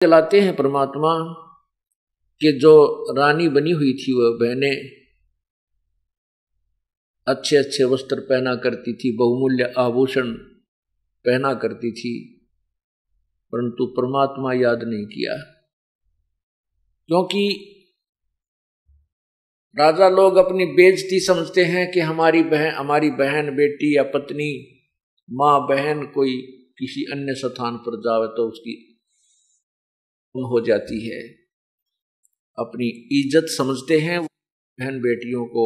चलाते हैं परमात्मा कि जो रानी बनी हुई थी वह बहनें अच्छे अच्छे वस्त्र पहना करती थी, बहुमूल्य आभूषण पहना करती थी, परंतु परमात्मा याद नहीं किया। क्योंकि राजा लोग अपनी बेइज्जती समझते हैं कि हमारी बहन बेटी या पत्नी माँ बहन कोई किसी अन्य स्थान पर जावे तो उसकी हो जाती है। अपनी इज्जत समझते हैं बहन बेटियों को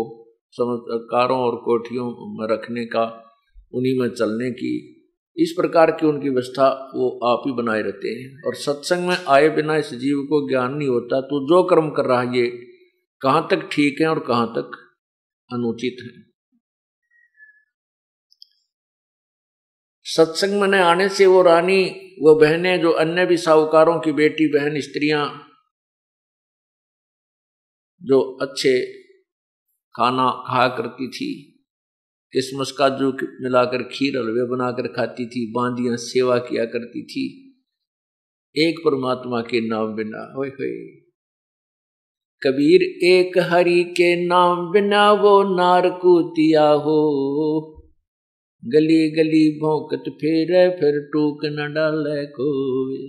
कारों और कोठियों में रखने का, उन्हीं में चलने की, इस प्रकार की उनकी व्यवस्था वो आप ही बनाए रहते हैं। और सत्संग में आए बिना इस जीव को ज्ञान नहीं होता तो जो कर्म कर रहा है ये कहाँ तक ठीक है और कहाँ तक अनुचित है। सत्संग में आने से वो रानी, वो बहनें जो अन्य भी साहूकारों की बेटी बहन स्त्रियां जो अच्छे खाना खाया करती थी, किसमस काजू मिलाकर खीर हलवे बनाकर खाती थी, बांदियां सेवा किया करती थी, एक परमात्मा के नाम बिना, होय होय कबीर एक हरि के नाम बिना वो नार कूतिया हो, गली गली भौंकत फेरे फिर टूक न डाले कोई।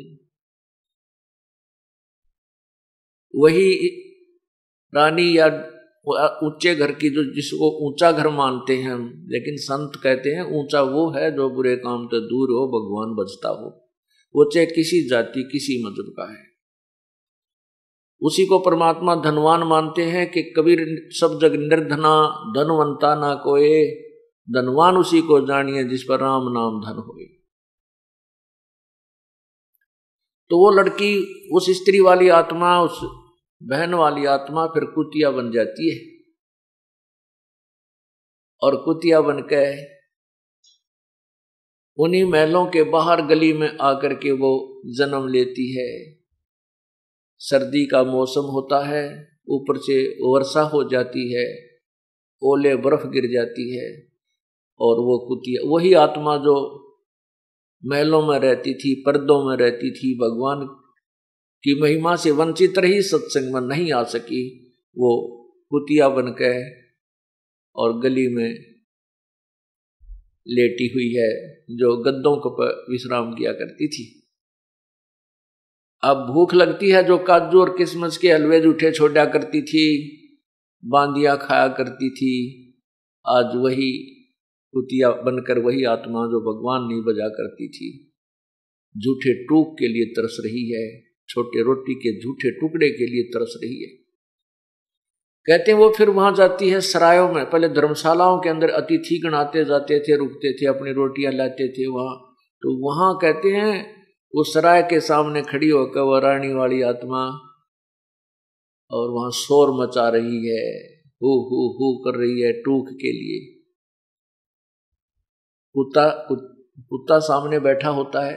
वही रानी या ऊंचे घर की, जो जिसको ऊंचा घर मानते हैं हम, लेकिन संत कहते हैं ऊंचा वो है जो बुरे काम से दूर हो, भगवान बचता हो, वो चाहे किसी जाति किसी मजहब का है। उसी को परमात्मा धनवान मानते हैं कि कबीर सब जग निर्धना धनवंता ना कोई, धनवान उसी को जानिए जिस पर राम नाम धन होए। तो वो लड़की, उस स्त्री वाली आत्मा, उस बहन वाली आत्मा फिर कुतिया बन जाती है, और कुतिया बनकर उन्हीं महलों के बाहर गली में आकर के वो जन्म लेती है। सर्दी का मौसम होता है, ऊपर से वर्षा हो जाती है, ओले बर्फ गिर जाती है, और वो कुतिया वही आत्मा जो महलों में रहती थी, पर्दों में रहती थी, भगवान की महिमा से वंचित रही, सत्संग में नहीं आ सकी, वो कुतिया बनकर और गली में लेटी हुई है, जो गद्दों पर विश्राम किया करती थी। अब भूख लगती है, जो काजू और किशमिश के हलवे जूठे छोड़ा करती थी, बांदियां खाया करती थी, आज वही कुतिया बनकर वही आत्मा जो भगवान नहीं बजा करती थी, झूठे टूक के लिए तरस रही है, छोटे रोटी के झूठे टुकड़े के लिए तरस रही है। कहते हैं वो फिर वहां जाती है सरायों में, पहले धर्मशालाओं के अंदर अतिथि गण आते जाते थे, रुकते थे, अपनी रोटियां लाते थे वहां, तो वहां कहते हैं वो सराय के सामने खड़ी होकर वो रानी वाली आत्मा और वहां शोर मचा रही है, हु कर रही है टूक के लिए। कुत्ता सामने बैठा होता है,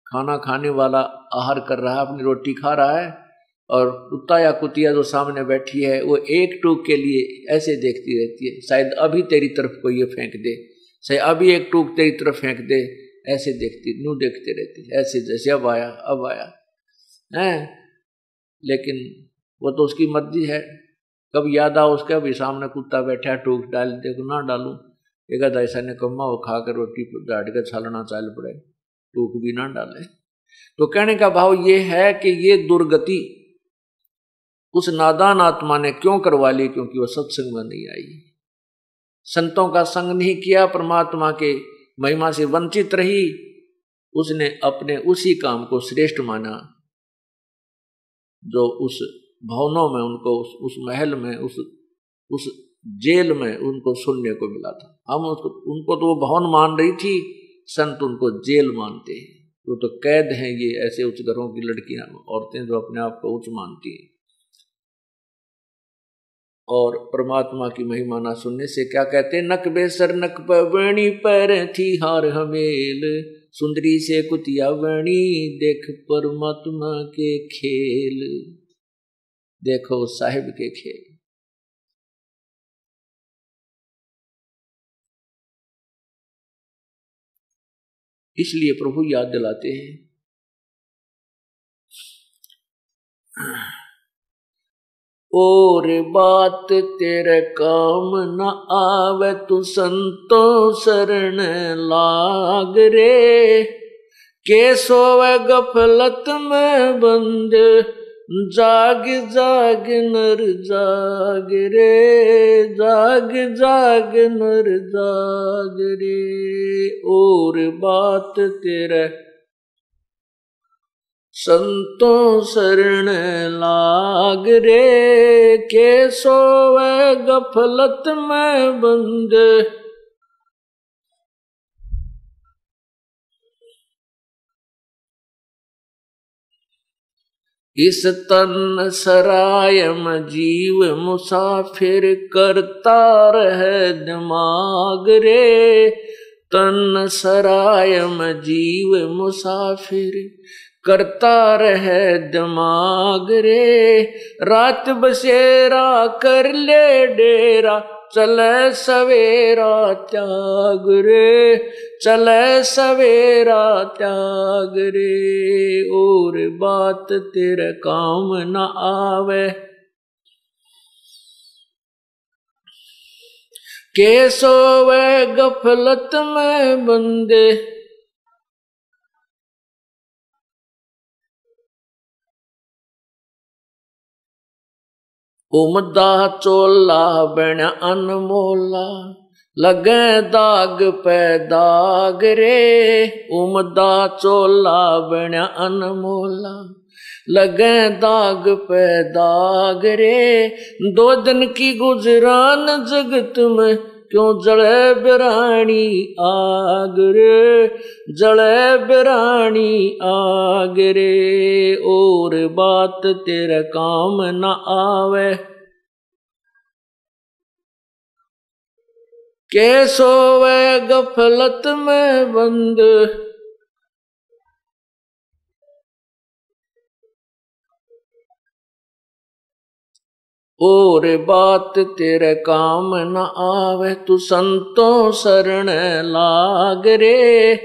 खाना खाने वाला आहार कर रहा है, अपनी रोटी खा रहा है, और कुत्ता या कुतिया जो सामने बैठी है वो एक टूक के लिए ऐसे देखती रहती है, शायद अभी तेरी तरफ कोई ये फेंक दे, शायद अभी एक टूक तेरी तरफ फेंक दे, ऐसे देखते रहती, ऐसे जैसे अब आया है। लेकिन वो तो उसकी मर्जी है, कब याद आ उसके अभी सामने कुत्ता बैठा टूक डाल दे, ना डालू एक ऐसा ने कमा वो खाकर रोटी डाट कर छालना चाल पड़े, टूक भी ना डाले। तो कहने का भाव ये है कि ये दुर्गति उस नादान आत्मा ने क्यों करवा ली, क्योंकि वो सत्संग में नहीं आई, संतों का संग नहीं किया, परमात्मा के महिमा से वंचित रही, उसने अपने उसी काम को श्रेष्ठ माना जो उस भवनों में उनको, उस महल में, उस जेल में उनको सुनने को मिला था। हम उनको तो वो भवन मान रही थी, संत उनको जेल मानते हैं, वो तो कैद हैं ये ऐसे उच्च घरों की लड़कियां औरतें जो अपने आप को उच्च मानती हैं। और परमात्मा की महिमा ना सुनने से क्या कहते हैं, नक बेसर नक पवणी पर थी हार हमेल, सुंदरी से कुतिया वणी देख परमात्मा के खेल, देखो साहिब के खेल। इसलिए प्रभु याद दिलाते हैं और बात तेरे काम न आवे, तू संतों शरण लाग रे। के सोवे गफलत में बंद, जाग जाग नर जाग रे, जाग जाग नर जाग रे। और बात तेरे संतों शरण लाग रे। के सोवे गफलत में बंद, इस तन सराय में जीव मुसाफिर, करता रहे दिमाग रे। तन सराय में जीव मुसाफिर, करता रहे दिमाग रे। रात बसेरा कर ले डेरा, चले सवेरा त्याग रे, चले सवेरा त्याग रे। और बात तेरे काम न आवे, के सोवे गफलत में बंदे। उमदा चोला बन अनमोला, लगे दाग पे दाग रे। उमदा चोला बन अनमोला, लगे दाग पे दाग रे। दो दिन की गुजरान जगत में, क्यों जले बिरानी आग रे, जले बिरानी आग रे। और बात तेरे काम न आवे, के सोवे गफलत में बंद। और बात तेरे काम न आवे, तू संतों शरण लाग रे।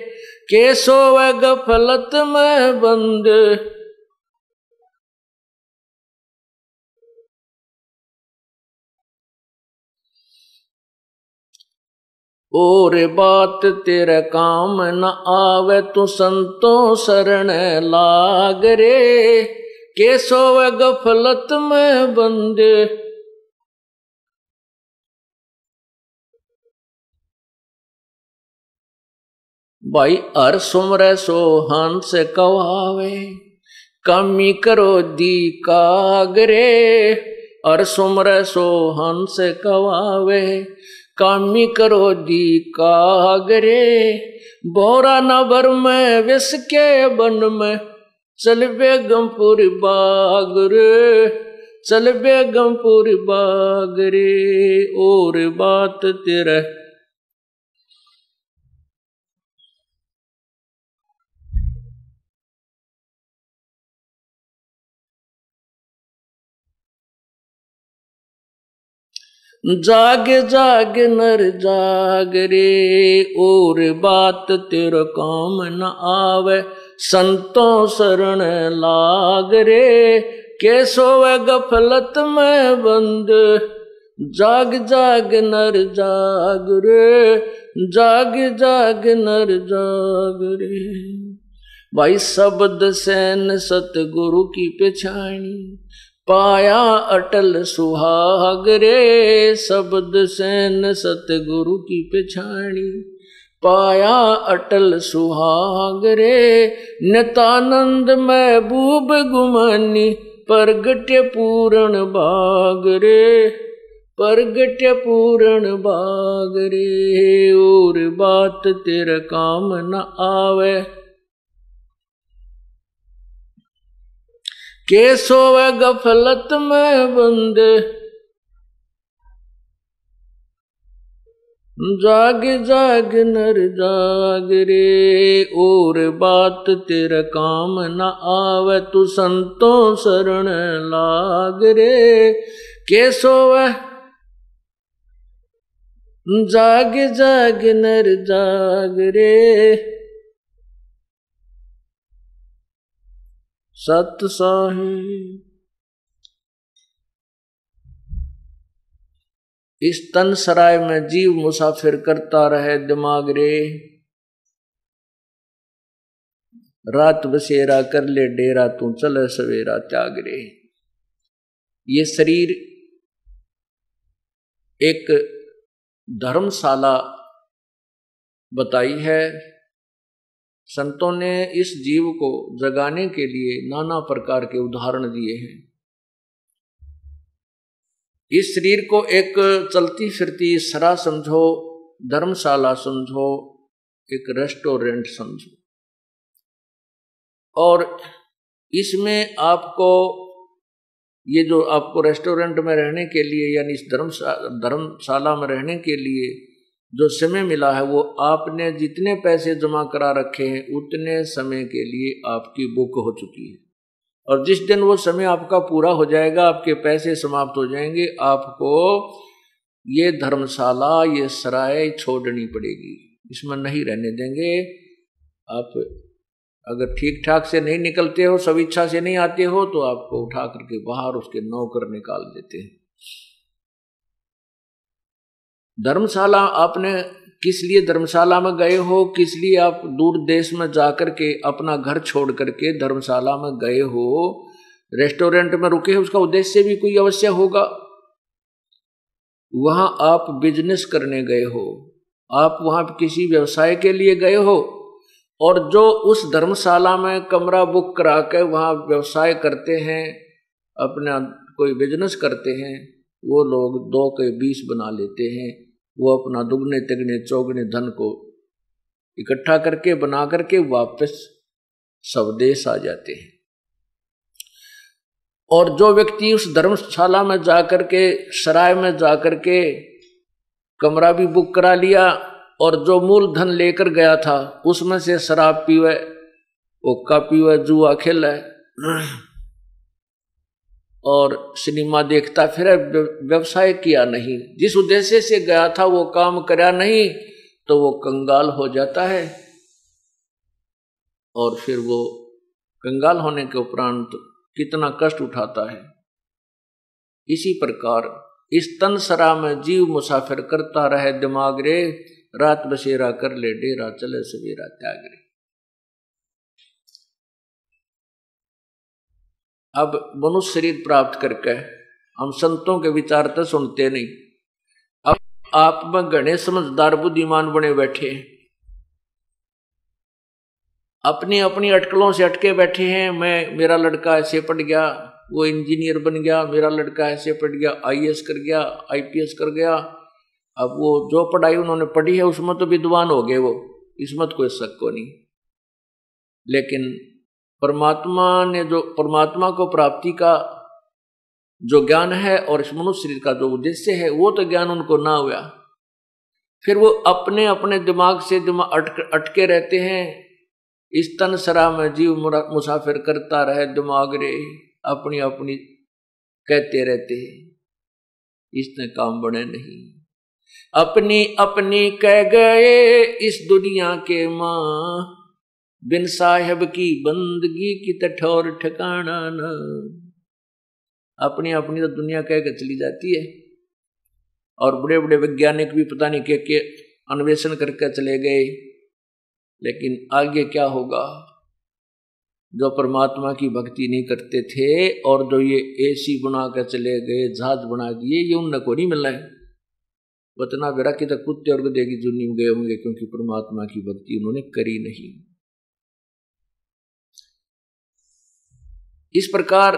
के सोवे गफलत में बंद, और बात तेरे काम न आवे, तू संतों शरण लाग रे। के सोवे गफलत में बंद, भाई हर सुमरे सो हंस कवावे, कमी करो दी कागरे। हर सुमरे सो हंस कवावे, कामी करो दी कागरे। बोरा नबर में विष के बन में, चल बेगमपुर बाग रे, चल बेगमपुर बाग रे। और बात तेरे जाग जाग नर जाग रे। और बात तेरे काम न आवे, संतों शरण लाग रे। के सोवे गफलत में बंद, जाग जाग नर जाग रे, जाग जाग नर जाग रे। भाई शब्द सैन सतगुरु की पहचानी, पाया अटल सुहाग रे। शब्द सैन सतगुरु की पहचानी, पाया अटल सुहाग रे। नितानंद महबूब गुमानी, प्रगट्य पूर्ण बाग रे, प्रगट्य पूर्ण बाग रे। और बात तेरे काम न आवे, के सोवे गफलत में बंद, जाग जाग नर जाग रे। और बात तेरे काम न आवे, तू संतों शरण लाग रे। के सोवे जाग जाग नर जाग रे। सत साहिब। इस तन सराय में जीव मुसाफिर करता रहे दिमाग रे, रात बसेरा कर ले डेरा तू चले सवेरा त्याग रे। ये शरीर एक धर्मशाला बताई है। संतों ने इस जीव को जगाने के लिए नाना प्रकार के उदाहरण दिए हैं। इस शरीर को एक चलती फिरती सरा समझो, धर्मशाला समझो, एक रेस्टोरेंट समझो, और इसमें आपको ये जो आपको रेस्टोरेंट में रहने के लिए यानी इस धर्मशाला में रहने के लिए जो समय मिला है, वो आपने जितने पैसे जमा करा रखे हैं उतने समय के लिए आपकी बुक हो चुकी है। और जिस दिन वो समय आपका पूरा हो जाएगा, आपके पैसे समाप्त हो जाएंगे, आपको ये धर्मशाला, ये सराय छोड़नी पड़ेगी। इसमें नहीं रहने देंगे। आप अगर ठीक ठाक से नहीं निकलते हो, सब इच्छा से नहीं आते हो, तो आपको उठा करके बाहर उसके नौकर निकाल देते हैं। धर्मशाला आपने किस लिए धर्मशाला में गए हो, किस लिए आप दूर देश में जाकर के अपना घर छोड़ करके धर्मशाला में गए हो, रेस्टोरेंट में रुके हो, उसका उद्देश्य भी कोई अवश्य होगा। वहां आप बिजनेस करने गए हो, आप वहां किसी व्यवसाय के लिए गए हो, और जो उस धर्मशाला में कमरा बुक करा के वहां व्यवसाय करते हैं, अपना कोई बिजनेस करते हैं, वो लोग 2 के 20 बना लेते हैं। वो अपना दुगने तिगने चौगने धन को इकट्ठा करके बना करके वापस स्वदेश आ जाते हैं। और जो व्यक्ति उस धर्मशाला में जाकर के, सराय में जाकर के कमरा भी बुक करा लिया और जो मूल धन लेकर गया था उसमें से शराब पीवे, हुक्का पीवे, जुआ खेले और सिनेमा देखता फिर, व्यवसाय किया नहीं, जिस उद्देश्य से गया था वो काम करा नहीं, तो वो कंगाल हो जाता है। और फिर वो कंगाल होने के उपरांत कितना कष्ट उठाता है। इसी प्रकार इस तन सरा में जीव मुसाफिर करता रहे दिमाग रे, रात बसेरा कर ले डेरा चले सवेरा त्याग रे। अब मनुष्य शरीर प्राप्त करके हम संतों के विचार तो सुनते नहीं। अब आप में घने समझदार बुद्धिमान बने बैठे, अपनी अपनी अटकलों से अटके बैठे हैं। मेरा लड़का ऐसे पढ़ गया, वो इंजीनियर बन गया, मेरा लड़का ऐसे पढ़ गया, IAS कर गया, IPS कर गया। अब वो जो पढ़ाई उन्होंने पढ़ी है उसमें तो विद्वान हो गए वो, इसमें कोई शक को नहीं। लेकिन परमात्मा ने जो परमात्मा को प्राप्ति का जो ज्ञान है और इस मनुष्य शरीर का जो उद्देश्य है, वो तो ज्ञान उनको ना हुआ। फिर वो अपने अपने दिमाग से अटके रहते हैं। इस तन सरा में जीव मुसाफिर करता रहे दिमाग रे, अपनी अपनी कहते रहते हैं, इसने काम बने नहीं। अपनी अपनी कह गए इस दुनिया के मां, बिन साहेब की बंदगी की तठौर ठिकाना न। अपनी अपनी तो दुनिया कह के चली जाती है, और बड़े बड़े वैज्ञानिक भी पता नहीं के अन्वेषण करके चले गए। लेकिन आगे क्या होगा? जो परमात्मा की भक्ति नहीं करते थे और जो ये AC बना कर चले गए, जहाज बना दिए, ये उन को नहीं मिलना है। वतना बेरा कि तक कुत्ते और गधे की जुनी में गए होंगे, क्योंकि परमात्मा की भक्ति उन्होंने करी नहीं। इस प्रकार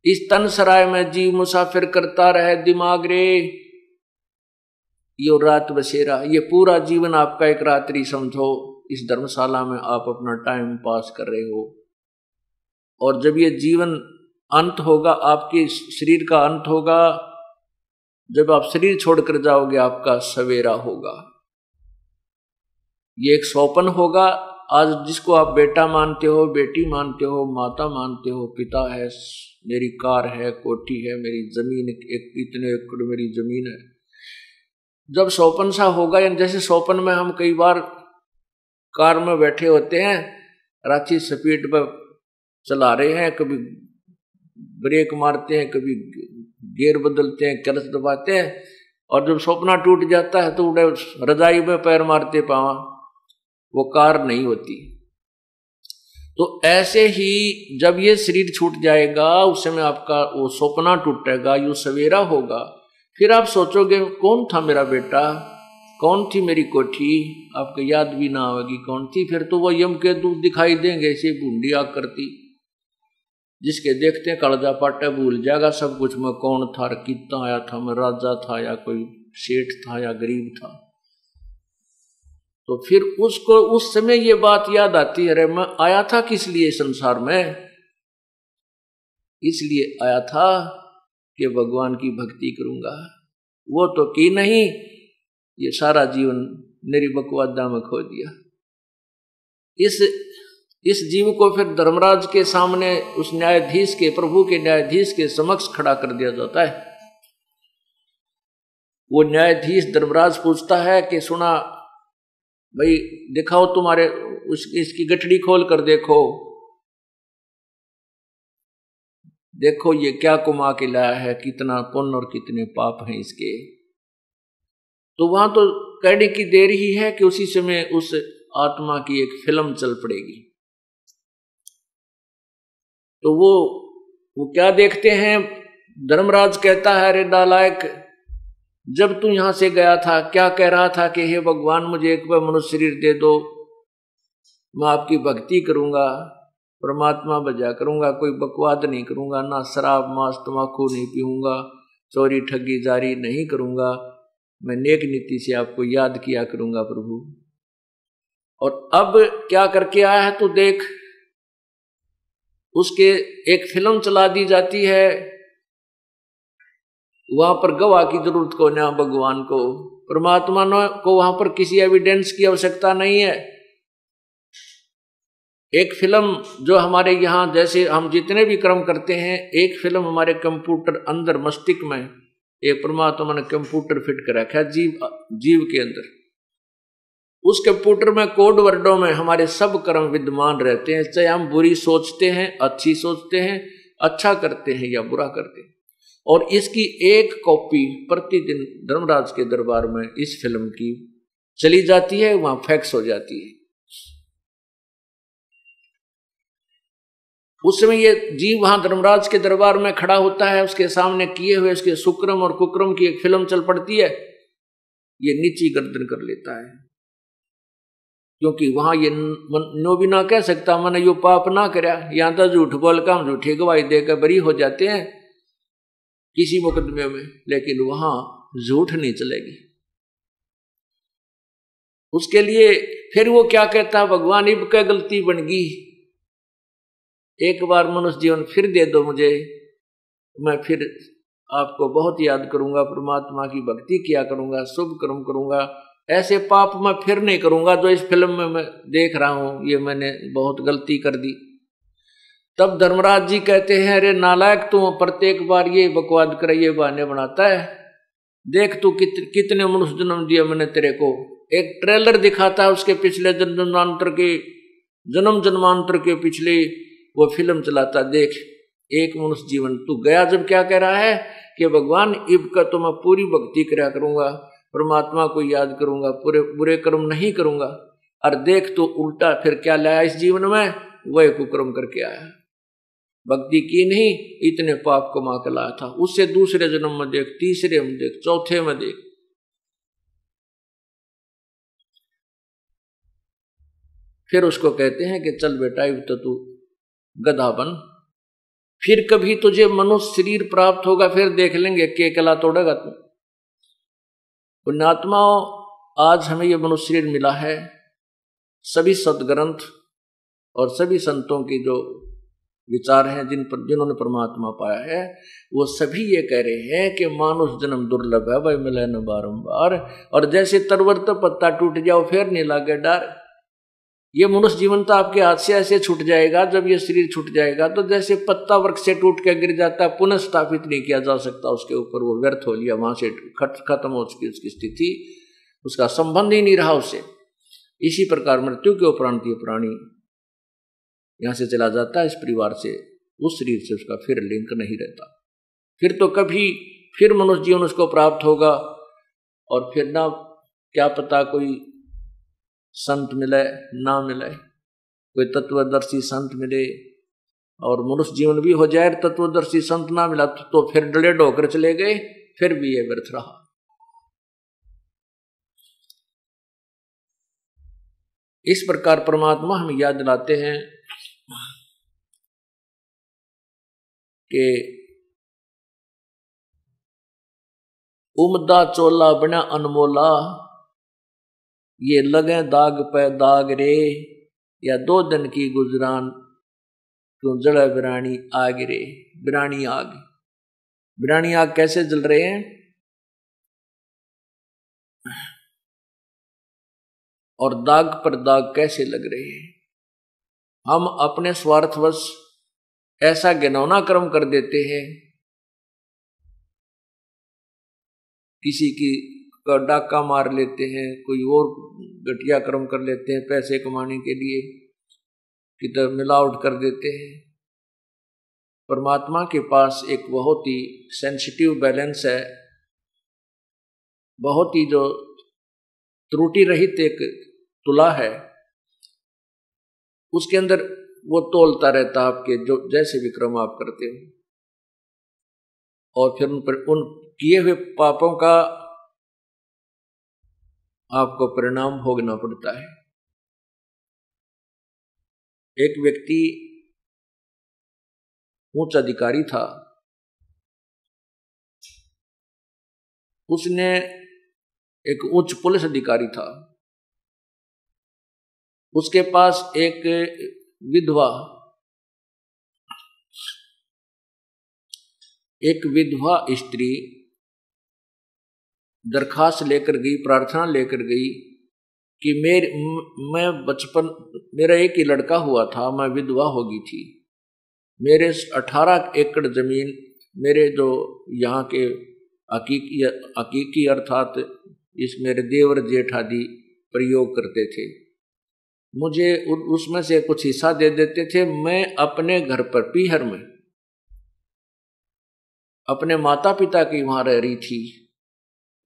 इस तन सराय में जीव मुसाफिर करता रहे दिमाग रे, यो रात बसेरा। ये पूरा जीवन आपका एक रात्रि समझो। इस धर्मशाला में आप अपना टाइम पास कर रहे हो, और जब ये जीवन अंत होगा, आपके शरीर का अंत होगा, जब आप शरीर छोड़कर जाओगे, आपका सवेरा होगा। ये एक स्वप्न होगा। आज जिसको आप बेटा मानते हो, बेटी मानते हो, माता मानते हो, पिता है, मेरी कार है, कोठी है, मेरी जमीन इतने एकड़ मेरी जमीन है, जब स्वप्न सा होगा, यानी जैसे स्वप्न में हम कई बार कार में बैठे होते हैं, रांची स्पीड पर चला रहे हैं, कभी ब्रेक मारते हैं, कभी गेयर बदलते हैं, क्लच दबाते हैं, और जब सपना टूट जाता है तो उड़े रजाई में पैर मारते पावा, वो कार नहीं होती। तो ऐसे ही जब ये शरीर छूट जाएगा उस समय आपका वो सपना टूटेगा, यूं सवेरा होगा, फिर आप सोचोगे कौन था मेरा बेटा, कौन थी मेरी कोठी, आपको याद भी ना आएगी कौन थी। फिर तो वो यम के दूत दिखाई देंगे, ऐसे बूंदी आग करती, जिसके देखते हैं कालजा पाटा भूल जाएगा सब कुछ, मैं कौन था, कितना आया था, मैं राजा था या कोई सेठ था या गरीब था। तो फिर उसको उस समय ये बात याद आती है, अरे मैं आया था किस लिए संसार में, इसलिए आया था कि भगवान की भक्ति करूंगा, वो तो की नहीं, ये सारा जीवन मेरी बकवादा में खो दिया। इस जीव को फिर धर्मराज के सामने, उस न्यायाधीश के, प्रभु के न्यायाधीश के समक्ष खड़ा कर दिया जाता है। वो न्यायाधीश धर्मराज पूछता है कि सुना भाई, दिखाओ तुम्हारे इसकी गठड़ी खोल कर देखो, देखो ये क्या कुमा के लाया है, कितना पुण्य और कितने पाप हैं इसके। तो वहां तो कहने की देर ही है कि उसी समय उस आत्मा की एक फिल्म चल पड़ेगी। तो वो क्या देखते हैं, धर्मराज कहता है, अरे नालायक, जब तू यहां से गया था क्या कह रहा था कि हे भगवान मुझे एक बार मनुष्य शरीर दे दो, मैं आपकी भक्ति करूंगा, परमात्मा बजा करूंगा, कोई बकवाद नहीं करूंगा, ना शराब मांस तम्बाकू नहीं पीऊंगा, चोरी ठगी जारी नहीं करूंगा, मैं नेक नीति से आपको याद किया करूंगा प्रभु। और अब क्या करके आया है तू देख, उसके एक फिल्म चला दी जाती है, वहां पर गवाह की जरूरत को ना, भगवान को, परमात्मा को वहां पर किसी एविडेंस की आवश्यकता नहीं है। एक फिल्म जो हमारे यहाँ, जैसे हम जितने भी कर्म करते हैं, एक फिल्म हमारे कंप्यूटर अंदर मस्तिष्क में एक परमात्मा ने कंप्यूटर फिट कर रखा है जीव के अंदर। उस कंप्यूटर में कोड वर्डों में हमारे सब कर्म विद्यमान रहते हैं, चाहे हम बुरी सोचते हैं, अच्छी सोचते हैं, अच्छा करते हैं या बुरा करते हैं। और इसकी एक कॉपी प्रतिदिन धर्मराज के दरबार में इस फिल्म की चली जाती है, वहां फैक्स हो जाती है। उस समय ये जीव वहां धर्मराज के दरबार में खड़ा होता है, उसके सामने किए हुए उसके सुक्रम और कुक्रम की एक फिल्म चल पड़ती है, ये नीची गर्दन कर लेता है, क्योंकि वहां ये नो भी ना कह सकता मैंने यो पाप ना करया, यहां तो झूठ बोल कर हम झूठी गवाही देकर बरी हो जाते हैं किसी मुकदमे में, लेकिन वहां झूठ नहीं चलेगी। उसके लिए फिर वो क्या कहता, भगवान इब क्या गलती बन गई, एक बार मनुष्य जीवन फिर दे दो मुझे, मैं फिर आपको बहुत याद करूंगा, परमात्मा की भक्ति किया करूंगा, शुभ कर्म करूंगा, ऐसे पाप मैं फिर नहीं करूंगा जो इस फिल्म में मैं देख रहा हूं, ये मैंने बहुत गलती कर दी। तब धर्मराज जी कहते हैं, अरे नालायक, तू प्रत्येक बार ये बकवाद कर, ये बहाने बनाता है, देख तू कितने मनुष्य जन्म दिया मैंने तेरे को। एक ट्रेलर दिखाता है उसके पिछले जन्म जन्मांतर के पिछले वो फिल्म चलाता, देख एक मनुष्य जीवन तू गया जब क्या कह रहा है कि भगवान इब का तो मैं पूरी भक्ति करा करूंगा, परमात्मा को याद करूंगा, पूरे बुरे कर्म नहीं करूंगा, और देख तो उल्टा फिर क्या लाया इस जीवन में, वह कुकर्म करके आया, भक्ति की नहीं, इतने पाप कमा कर लाया था। उससे दूसरे जन्म में देख, तीसरे में देख, चौथे में देख। फिर उसको कहते हैं कि चल बेटा अब तो तू गधा बन, फिर कभी तुझे मनुष्य शरीर प्राप्त होगा, फिर देख लेंगे के कला तोड़ेगा तू। पुण्यात्माओं, आज हमें यह मनुष्य शरीर मिला है, सभी सदग्रंथ और सभी संतों की जो विचार हैं जिन्होंने परमात्मा पाया है, वो सभी ये कह रहे हैं कि मानुष जन्म दुर्लभ है भाई, मिले न बारंबार, और जैसे तरवर तो पत्ता टूट जाओ फिर नहीं लागे डर। ये मनुष्य जीवन तो आपके हाथ से ऐसे छूट जाएगा, जब ये शरीर छूट जाएगा तो जैसे पत्ता वृक्ष से टूट के गिर जाता है, पुनः स्थापित नहीं किया जा सकता उसके ऊपर, वो व्यर्थ हो लिया, वहां से खत्म हो चुकी उसकी स्थिति, उसका संबंध ही नहीं रहा उससे। इसी प्रकार मृत्यु के उपरांत ये प्राणी यहां से चला जाता है, इस परिवार से, उस शरीर से उसका फिर लिंक नहीं रहता। फिर तो कभी फिर मनुष्य जीवन उसको प्राप्त होगा, और फिर ना क्या पता कोई संत मिले ना मिले, कोई तत्वदर्शी संत मिले और मनुष्य जीवन भी हो जाए, तत्वदर्शी संत ना मिला तो फिर डले ढोकर चले गए, फिर भी ये व्यर्थ रहा। इस प्रकार परमात्मा हमें याद दिलाते हैं कि उमदा चोला बना अनमोला, ये लगे दाग पे दाग रे, या 2 दिन की गुजरान क्यों जले बिरानी आग रे। बिरानी आग, बिरानी आग कैसे जल रहे हैं और दाग पर दाग कैसे लग रहे हैं। हम अपने स्वार्थवश ऐसा घिनौना कर्म कर देते हैं, किसी की का डाका मार लेते हैं, कोई और घटिया कर्म कर लेते हैं पैसे कमाने के लिए, किधर मिलावट कर देते हैं। परमात्मा के पास एक बहुत ही सेंसिटिव बैलेंस है, बहुत ही जो त्रुटि रहित एक तुला है, उसके अंदर वो तोलता रहता आपके जो जैसे भी कर्म आप करते हो, और फिर उन किए हुए पापों का आपको परिणाम भोगना पड़ता है। एक व्यक्ति उच्च अधिकारी था, उसने एक उच्च पुलिस अधिकारी था, उसके पास एक विधवा स्त्री दरखास्त लेकर गई, प्रार्थना लेकर गई कि मैं बचपन मेरा एक ही लड़का हुआ था, मैं विधवा हो गई थी, मेरे 18 एकड़ जमीन मेरे जो यहाँ के हकीकी अर्थात इस मेरे देवर जेठ आदि प्रयोग करते थे, मुझे उसमें से कुछ हिस्सा दे देते थे। मैं अपने घर पर पीहर में अपने माता पिता की वहाँ रह रही थी,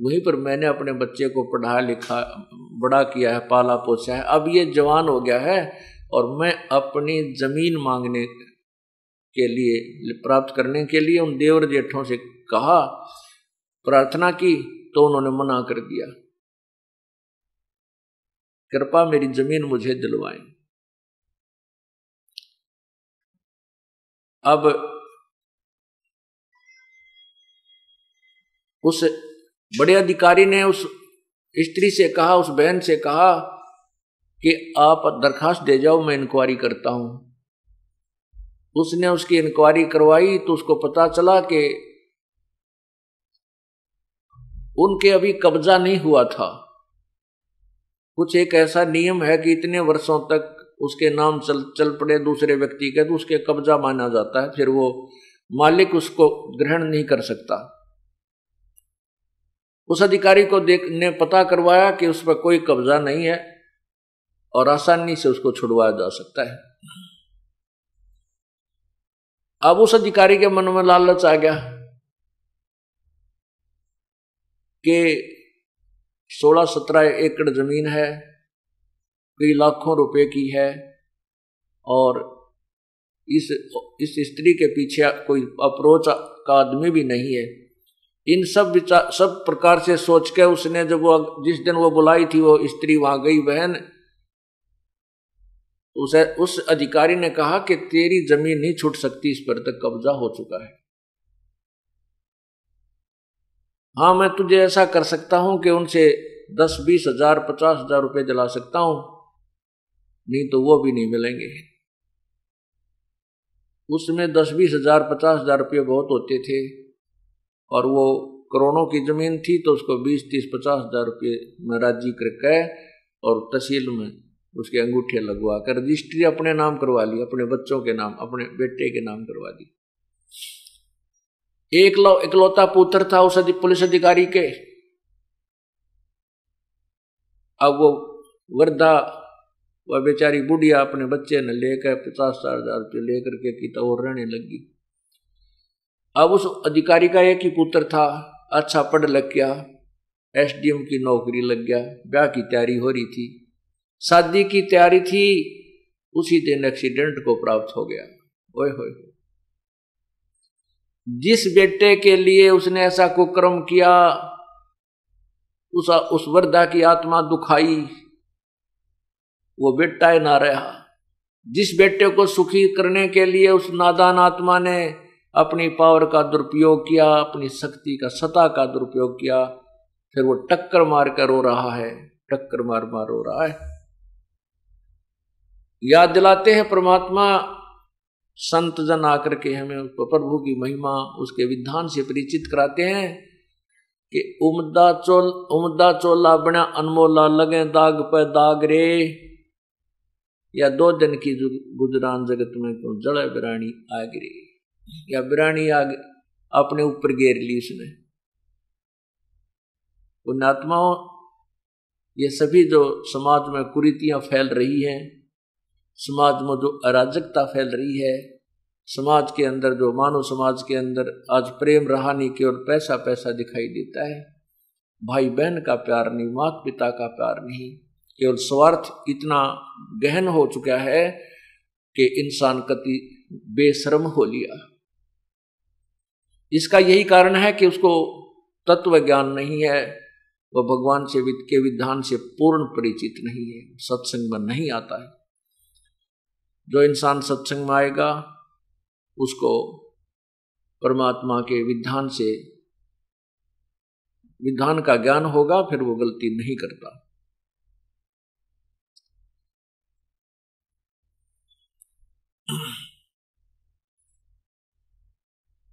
वहीं पर मैंने अपने बच्चे को पढ़ा लिखा बड़ा किया है, पाला पोसा है। अब ये जवान हो गया है और मैं अपनी जमीन मांगने के लिए, प्राप्त करने के लिए उन देवर जेठों से कहा, प्रार्थना की तो उन्होंने मना कर दिया, कृपा मेरी जमीन मुझे दिलवाएं। अब उस बड़े अधिकारी ने उस स्त्री से कहा, उस बहन से कहा कि आप दरखास्त दे जाओ, मैं इंक्वायरी करता हूं। उसने उसकी इंक्वायरी करवाई तो उसको पता चला कि उनके अभी कब्जा नहीं हुआ था। कुछ एक ऐसा नियम है कि इतने वर्षों तक उसके नाम चल पड़े दूसरे व्यक्ति के तो उसके कब्जा माना जाता है, फिर वो मालिक उसको ग्रहण नहीं कर सकता। उस अधिकारी को ने पता करवाया कि उस पर कोई कब्जा नहीं है और आसानी से उसको छुड़वाया जा सकता है। अब उस अधिकारी के मन में लालच आ गया कि 16-17 एकड़ जमीन है, कई लाखों रुपए की है, और इस स्त्री के पीछे कोई अप्रोच का आदमी भी नहीं है। इन सब प्रकार से सोच के उसने जब वो जिस दिन वो बुलाई थी वो स्त्री वहां गई बहन, उस अधिकारी ने कहा कि तेरी जमीन नहीं छूट सकती, इस पर तक कब्जा हो चुका है। हाँ, मैं तुझे ऐसा कर सकता हूं कि उनसे 10-20 हजार 50 हजार रुपये दिला सकता हूं, नहीं तो वो भी नहीं मिलेंगे। उसमें 10-20 हजार 50 हजार रुपये बहुत होते थे और वो करोड़ों की जमीन थी, तो उसको 20-30-50 हजार रुपये में राजी करके और तहसील में उसके अंगूठे लगवा कर रजिस्ट्री अपने नाम करवा ली, अपने बच्चों के नाम, अपने बेटे के नाम करवा दी। इकलौता पुत्र था उस पुलिस अधिकारी के। अब वो वृद्धा वह बेचारी बुढ़िया अपने बच्चे ने लेकर 50 हजार रुपये लेकर के की तो और रहने लगी। अब उस अधिकारी का एक ही पुत्र था, अच्छा पढ़ लग गया, एसडीएम की नौकरी लग गया, ब्याह की तैयारी हो रही थी, शादी की तैयारी थी, उसी दिन एक्सीडेंट को प्राप्त हो गया। ओए होए, जिस बेटे के लिए उसने ऐसा कुकर्म किया, उस वृद्धा की आत्मा दुखाई, वो बेटा ही ना रहा। जिस बेटे को सुखी करने के लिए उस नादान आत्मा ने अपनी पावर का दुरुपयोग किया, अपनी शक्ति का सत्ता का दुरुपयोग किया, फिर वो टक्कर मार कर रो रहा है, टक्कर मार मार रो रहा है। याद दिलाते हैं परमात्मा, संत जन आकर के हमें प्रभु की महिमा, उसके विधान से परिचित कराते हैं कि उमदा चोला बना अनमोला, लगे दाग पे दाग रे, या 2 दिन की गुजरान जगत में क्यों जड़ बिरानी आग रे, या बिरानी आग अपने ऊपर घेर ली उसने। पुण्यात्माओं, ये सभी जो समाज में कुरीतियां फैल रही हैं, समाज में जो अराजकता फैल रही है, समाज के अंदर जो मानव समाज के अंदर आज प्रेम रहा नहीं, केवल पैसा पैसा दिखाई देता है, भाई बहन का प्यार नहीं, माता पिता का प्यार नहीं, केवल स्वार्थ इतना गहन हो चुका है कि इंसान कति बेशर्म हो लिया। इसका यही कारण है कि उसको तत्व ज्ञान नहीं है, वह भगवान से के विधान से पूर्ण परिचित नहीं है, सत्संग में नहीं आता है। जो इंसान सत्संग में आएगा उसको परमात्मा के विधान से विधान का ज्ञान होगा, फिर वो गलती नहीं करता।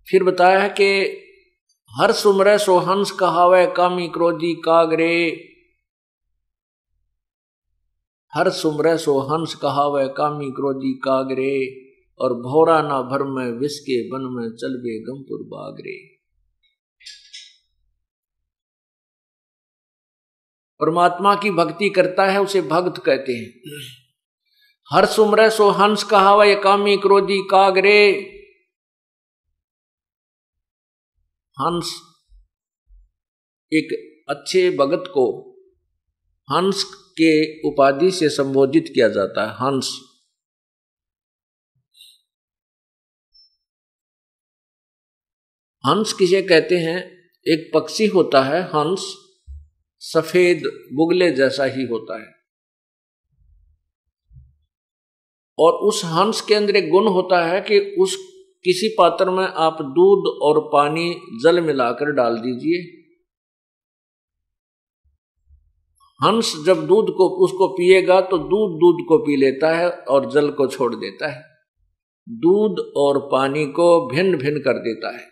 फिर बताया है कि हर सुमरे सो हंस कहावे, कामी क्रोधी कागरे। हर सुमरे सो हंस कहावे, कामी क्रोधी कागरे, और भौरा ना भर में विष के बन में चलबे गमपुर बागरे। परमात्मा की भक्ति करता है उसे भक्त कहते हैं। हर सुमरे सो हंस कहावे, कामी क्रोधी कागरे। हंस, एक अच्छे भगत को हंस के उपाधि से संबोधित किया जाता है। हंस, हंस किसे कहते हैं? एक पक्षी होता है हंस, सफेद बुगले जैसा ही होता है, और उस हंस के अंदर एक गुण होता है कि उस किसी पात्र में आप दूध और पानी जल मिलाकर डाल दीजिए, हंस जब दूध को उसको पिएगा तो दूध को पी लेता है और जल को छोड़ देता है, दूध और पानी को भिन्न भिन्न कर देता है,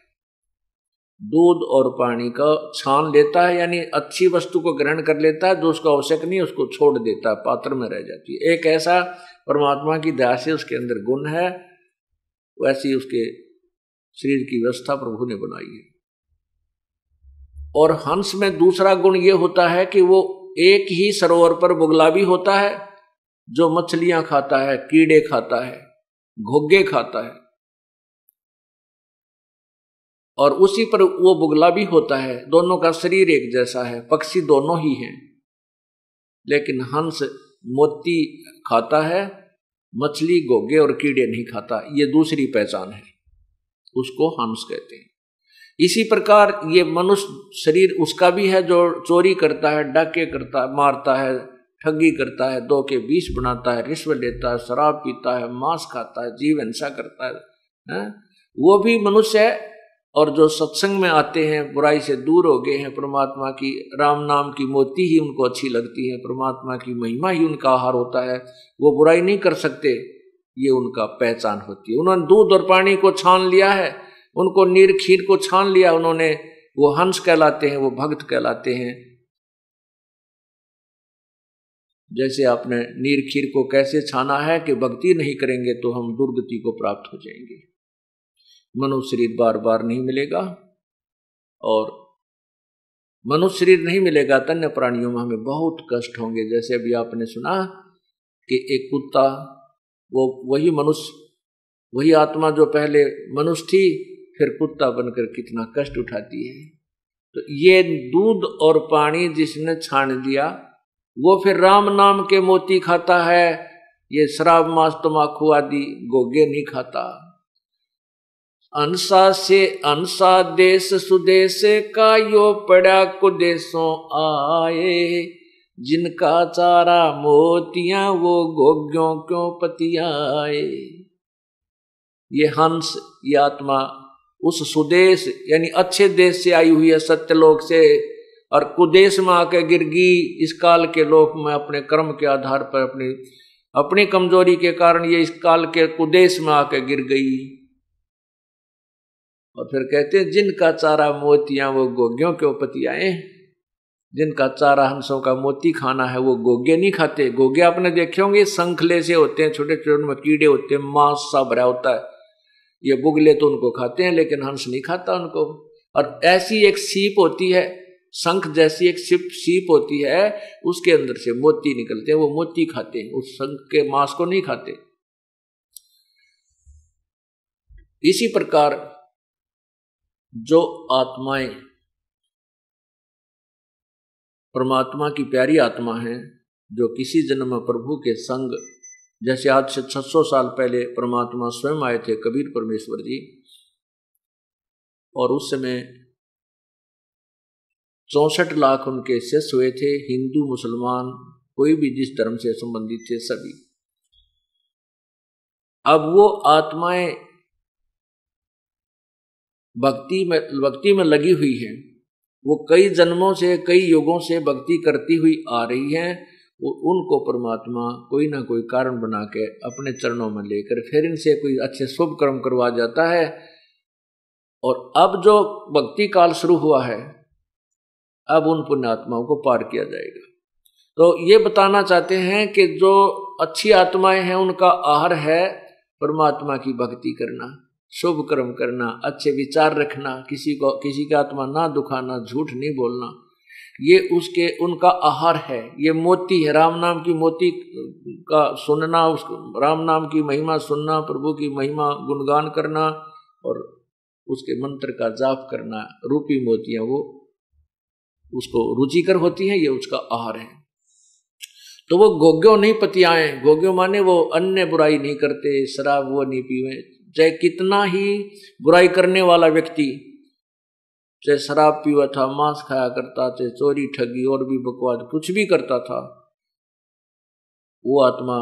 दूध और पानी का छान लेता है, यानी अच्छी वस्तु को ग्रहण कर लेता है, जो उसको आवश्यक नहीं उसको छोड़ देता है, पात्र में रह जाती है। एक ऐसा परमात्मा की दया से उसके अंदर गुण है, वैसी उसके शरीर की व्यवस्था प्रभु ने बनाई है। और हंस में दूसरा गुण ये होता है कि वो एक ही सरोवर पर बुगला भी होता है, जो मछलियां खाता है, कीड़े खाता है, घोंघे खाता है, और उसी पर वो बुगला भी होता है। दोनों का शरीर एक जैसा है, पक्षी दोनों ही हैं, लेकिन हंस मोती खाता है, मछली घोंघे और कीड़े नहीं खाता। ये दूसरी पहचान है, उसको हंस कहते हैं। इसी प्रकार ये मनुष्य शरीर उसका भी है जो चोरी करता है, डाके करता है, मारता है, ठगी करता है, 2 के 20 बनाता है, रिश्वत लेता है, शराब पीता है, मांस खाता है, जीव हिंसा करता है, वो भी मनुष्य है। और जो सत्संग में आते हैं, बुराई से दूर हो गए हैं, परमात्मा की राम नाम की मोती ही उनको अच्छी लगती है, परमात्मा की महिमा ही उनका आहार होता है, वो बुराई नहीं कर सकते, ये उनका पहचान होती है। उन्होंने दूध और पानी को छान लिया है, उनको नीर खीर को छान लिया उन्होंने, वो हंस कहलाते हैं, वो भक्त कहलाते हैं। जैसे आपने नीर खीर को कैसे छाना है कि भक्ति नहीं करेंगे तो हम दुर्गति को प्राप्त हो जाएंगे, मनुष्य शरीर बार बार नहीं मिलेगा, और मनुष्य शरीर नहीं मिलेगा तो अन्य प्राणियों में हमें बहुत कष्ट होंगे। जैसे अभी आपने सुना कि एक कुत्ता, वो वही मनुष्य, वही आत्मा जो पहले मनुष्य थी, फिर कुत्ता बनकर कितना कष्ट उठाती है। तो ये दूध और पानी जिसने छान दिया वो फिर राम नाम के मोती खाता है, ये शराब मांस तमाकू आदि गोगे नहीं खाता। अंसा से अंसा देश सुदेश का यो पड़ा कुदेशों आए, जिनका चारा मोतियां वो गोग्यों क्यों पतियाए। ये हंस, ये आत्मा उस सुदेश यानी अच्छे देश से आई हुई है, सत्यलोक से, और कुदेश में आके गिर गई इस काल के लोक में अपने कर्म के आधार पर, अपनी कमजोरी के कारण ये इस काल के कुदेश में आके गिर गई। और फिर कहते हैं जिनका चारा मोतियां वो गोग्यों क्यों पतियाए। जिनका चारा हंसों का मोती खाना है वो गोगे नहीं खाते। गोगे आपने देखे होंगे शंखले से होते हैं, छोटे छोटे उनमें कीड़े होते हैं, मांस सा भरा होता है। ये बुगले तो उनको खाते हैं लेकिन हंस नहीं खाता उनको। और ऐसी एक सीप होती है, शंख जैसी एक सीप होती है, उसके अंदर से मोती निकलते हैं, वो मोती खाते हैं, उस शंख के मांस को नहीं खाते। इसी प्रकार जो आत्माएं परमात्मा की प्यारी आत्मा हैं, जो किसी जन्म में प्रभु के संग, जैसे आज से 600 साल पहले परमात्मा स्वयं आए थे कबीर परमेश्वर जी, और उस समय 64 लाख उनके शिष्य हुए थे, हिंदू मुसलमान कोई भी जिस धर्म से संबंधित थे सभी। अब वो आत्माएं भक्ति में लगी हुई हैं, वो कई जन्मों से कई युगों से भक्ति करती हुई आ रही हैं। उनको परमात्मा कोई ना कोई कारण बना के अपने चरणों में लेकर फिर इनसे कोई अच्छे शुभ कर्म करवा जाता है। और अब जो भक्ति काल शुरू हुआ है, अब उन पुण्यात्माओं को पार किया जाएगा। तो ये बताना चाहते हैं कि जो अच्छी आत्माएं हैं उनका आहार है परमात्मा की भक्ति करना, शुभ कर्म करना, अच्छे विचार रखना, किसी की आत्मा ना दुखाना, झूठ नहीं बोलना, ये उनका आहार है। ये मोती है, राम नाम की मोती का सुनना, उस राम नाम की महिमा सुनना, प्रभु की महिमा गुणगान करना और उसके मंत्र का जाप करना, रूपी मोतियां वो उसको रुचिकर होती हैं, ये उसका आहार है। तो वो गोग्यो नहीं पतियाए। गोग्यो माने वो अन्य बुराई नहीं करते, शराब वो नहीं पीवे, चाहे कितना ही बुराई करने वाला व्यक्ति, चाहे शराब पीवा था, मांस खाया करता, चाहे चोरी ठगी और भी बकवाद कुछ भी करता था, वो आत्मा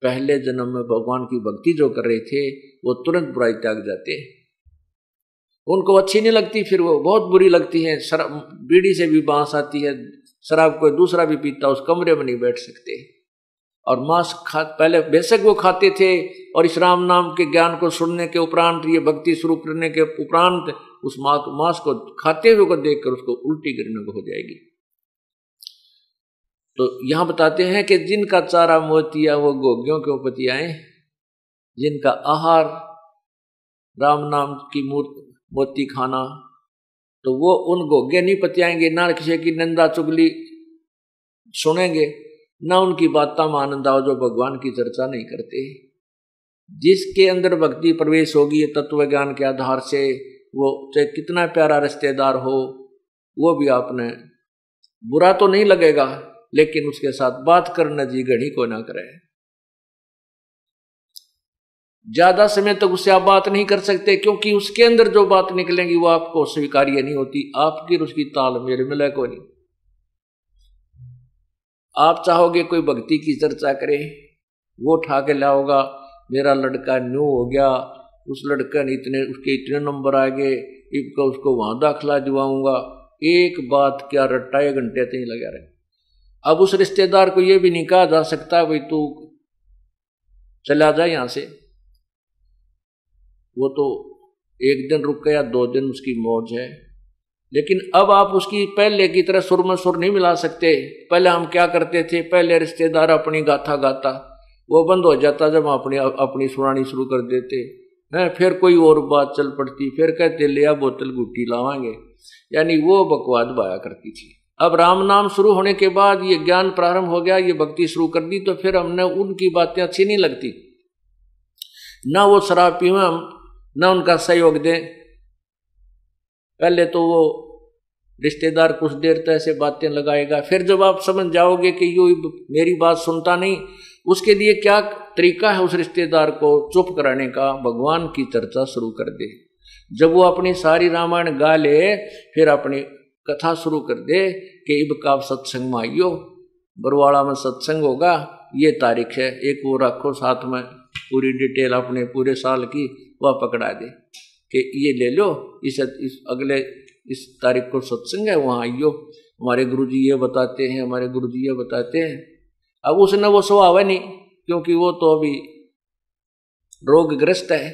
पहले जन्म में भगवान की भक्ति जो कर रहे थे वो तुरंत बुराई त्याग जाते। उनको अच्छी नहीं लगती, फिर वो बहुत बुरी लगती है। शराब, बीड़ी से भी बांस आती है, शराब कोई दूसरा भी पीता, उस कमरे में नहीं बैठ सकते। और मांस पहले बेशक वो खाते थे, और इस राम नाम के ज्ञान को सुनने के उपरांत, ये भक्ति शुरू करने के उपरांत उस मांस को खाते हुए को देखकर उसको उल्टी गिरने को हो जाएगी। तो यहां बताते हैं कि जिनका चारा मोतिया वो गोग्यों के पतियाए, जिनका आहार राम नाम की मोती खाना, तो वो उन गोग्य नहीं पतियाएंगे, ना किसी की निंदा चुगली सुनेंगे, ना उनकी बातों में आनंद आओ जो भगवान की चर्चा नहीं करते। जिसके अंदर भक्ति प्रवेश होगी तत्व ज्ञान के आधार से, वो चाहे कितना प्यारा रिश्तेदार हो, वो भी आपने बुरा तो नहीं लगेगा, लेकिन उसके साथ बात करना जी घड़ी को ना करे। ज्यादा समय तक उससे आप बात नहीं कर सकते, क्योंकि उसके अंदर जो बात निकलेंगी वो आपको स्वीकार्य नहीं होती, आपकी और उसकी तालमेल मिले को नहीं। आप चाहोगे कोई भक्ति की चर्चा करे, वो उठा के लाओगा, मेरा लड़का न्यू हो गया, उस लड़का ने उसके इतने नंबर आ गए, इसको उसको वहां दाखिला दिवाऊंगा, एक बात क्या रट्टा 1 घंटे तक लगा रहे। अब उस रिश्तेदार को ये भी नहीं कहा जा सकता भाई तू चला जा यहां से, वो तो 1 दिन रुक गया, 2 दिन उसकी मौज है। लेकिन अब आप उसकी पहले की तरह सुर में सुर नहीं मिला सकते। पहले हम क्या करते थे, पहले रिश्तेदार अपनी गाथा गाता, वो बंद हो जाता जब हम अपनी सुनानी शुरू कर देते हैं, फिर कोई और बात चल पड़ती, फिर कहते ले आ बोतल गुट्टी लावांगे, यानी वो बकवाद बाया करती थी। अब राम नाम शुरू होने के बाद ये ज्ञान प्रारंभ हो गया, ये भक्ति शुरू कर दी, तो फिर हमने उनकी बातें अच्छी नहीं लगती, ना वो शराब पीवें हम, ना उनका सहयोग दें, पहले तो वो रिश्तेदार कुछ देर तक ऐसे बातें लगाएगा, फिर जब आप समझ जाओगे कि यो मेरी बात सुनता नहीं, उसके लिए क्या तरीका है उस रिश्तेदार को चुप कराने का, भगवान की चर्चा शुरू कर दे। जब वो अपनी सारी रामायण गा ले, फिर अपनी कथा शुरू कर दे कि इब का सत्संग में आइयो, बरवाड़ा में सत्संग होगा, ये तारीख है, एक वो रखो साथ में पूरी डिटेल अपने पूरे साल की, वह पकड़ा दे कि ये ले लो, इस अगले इस तारीख को सत्संग है, वहाँ आइयो, हमारे गुरुजी ये बताते हैं, हमारे गुरुजी ये बताते हैं। अब उसने वो स्वभाव नहीं, क्योंकि वो तो अभी रोगग्रस्त है,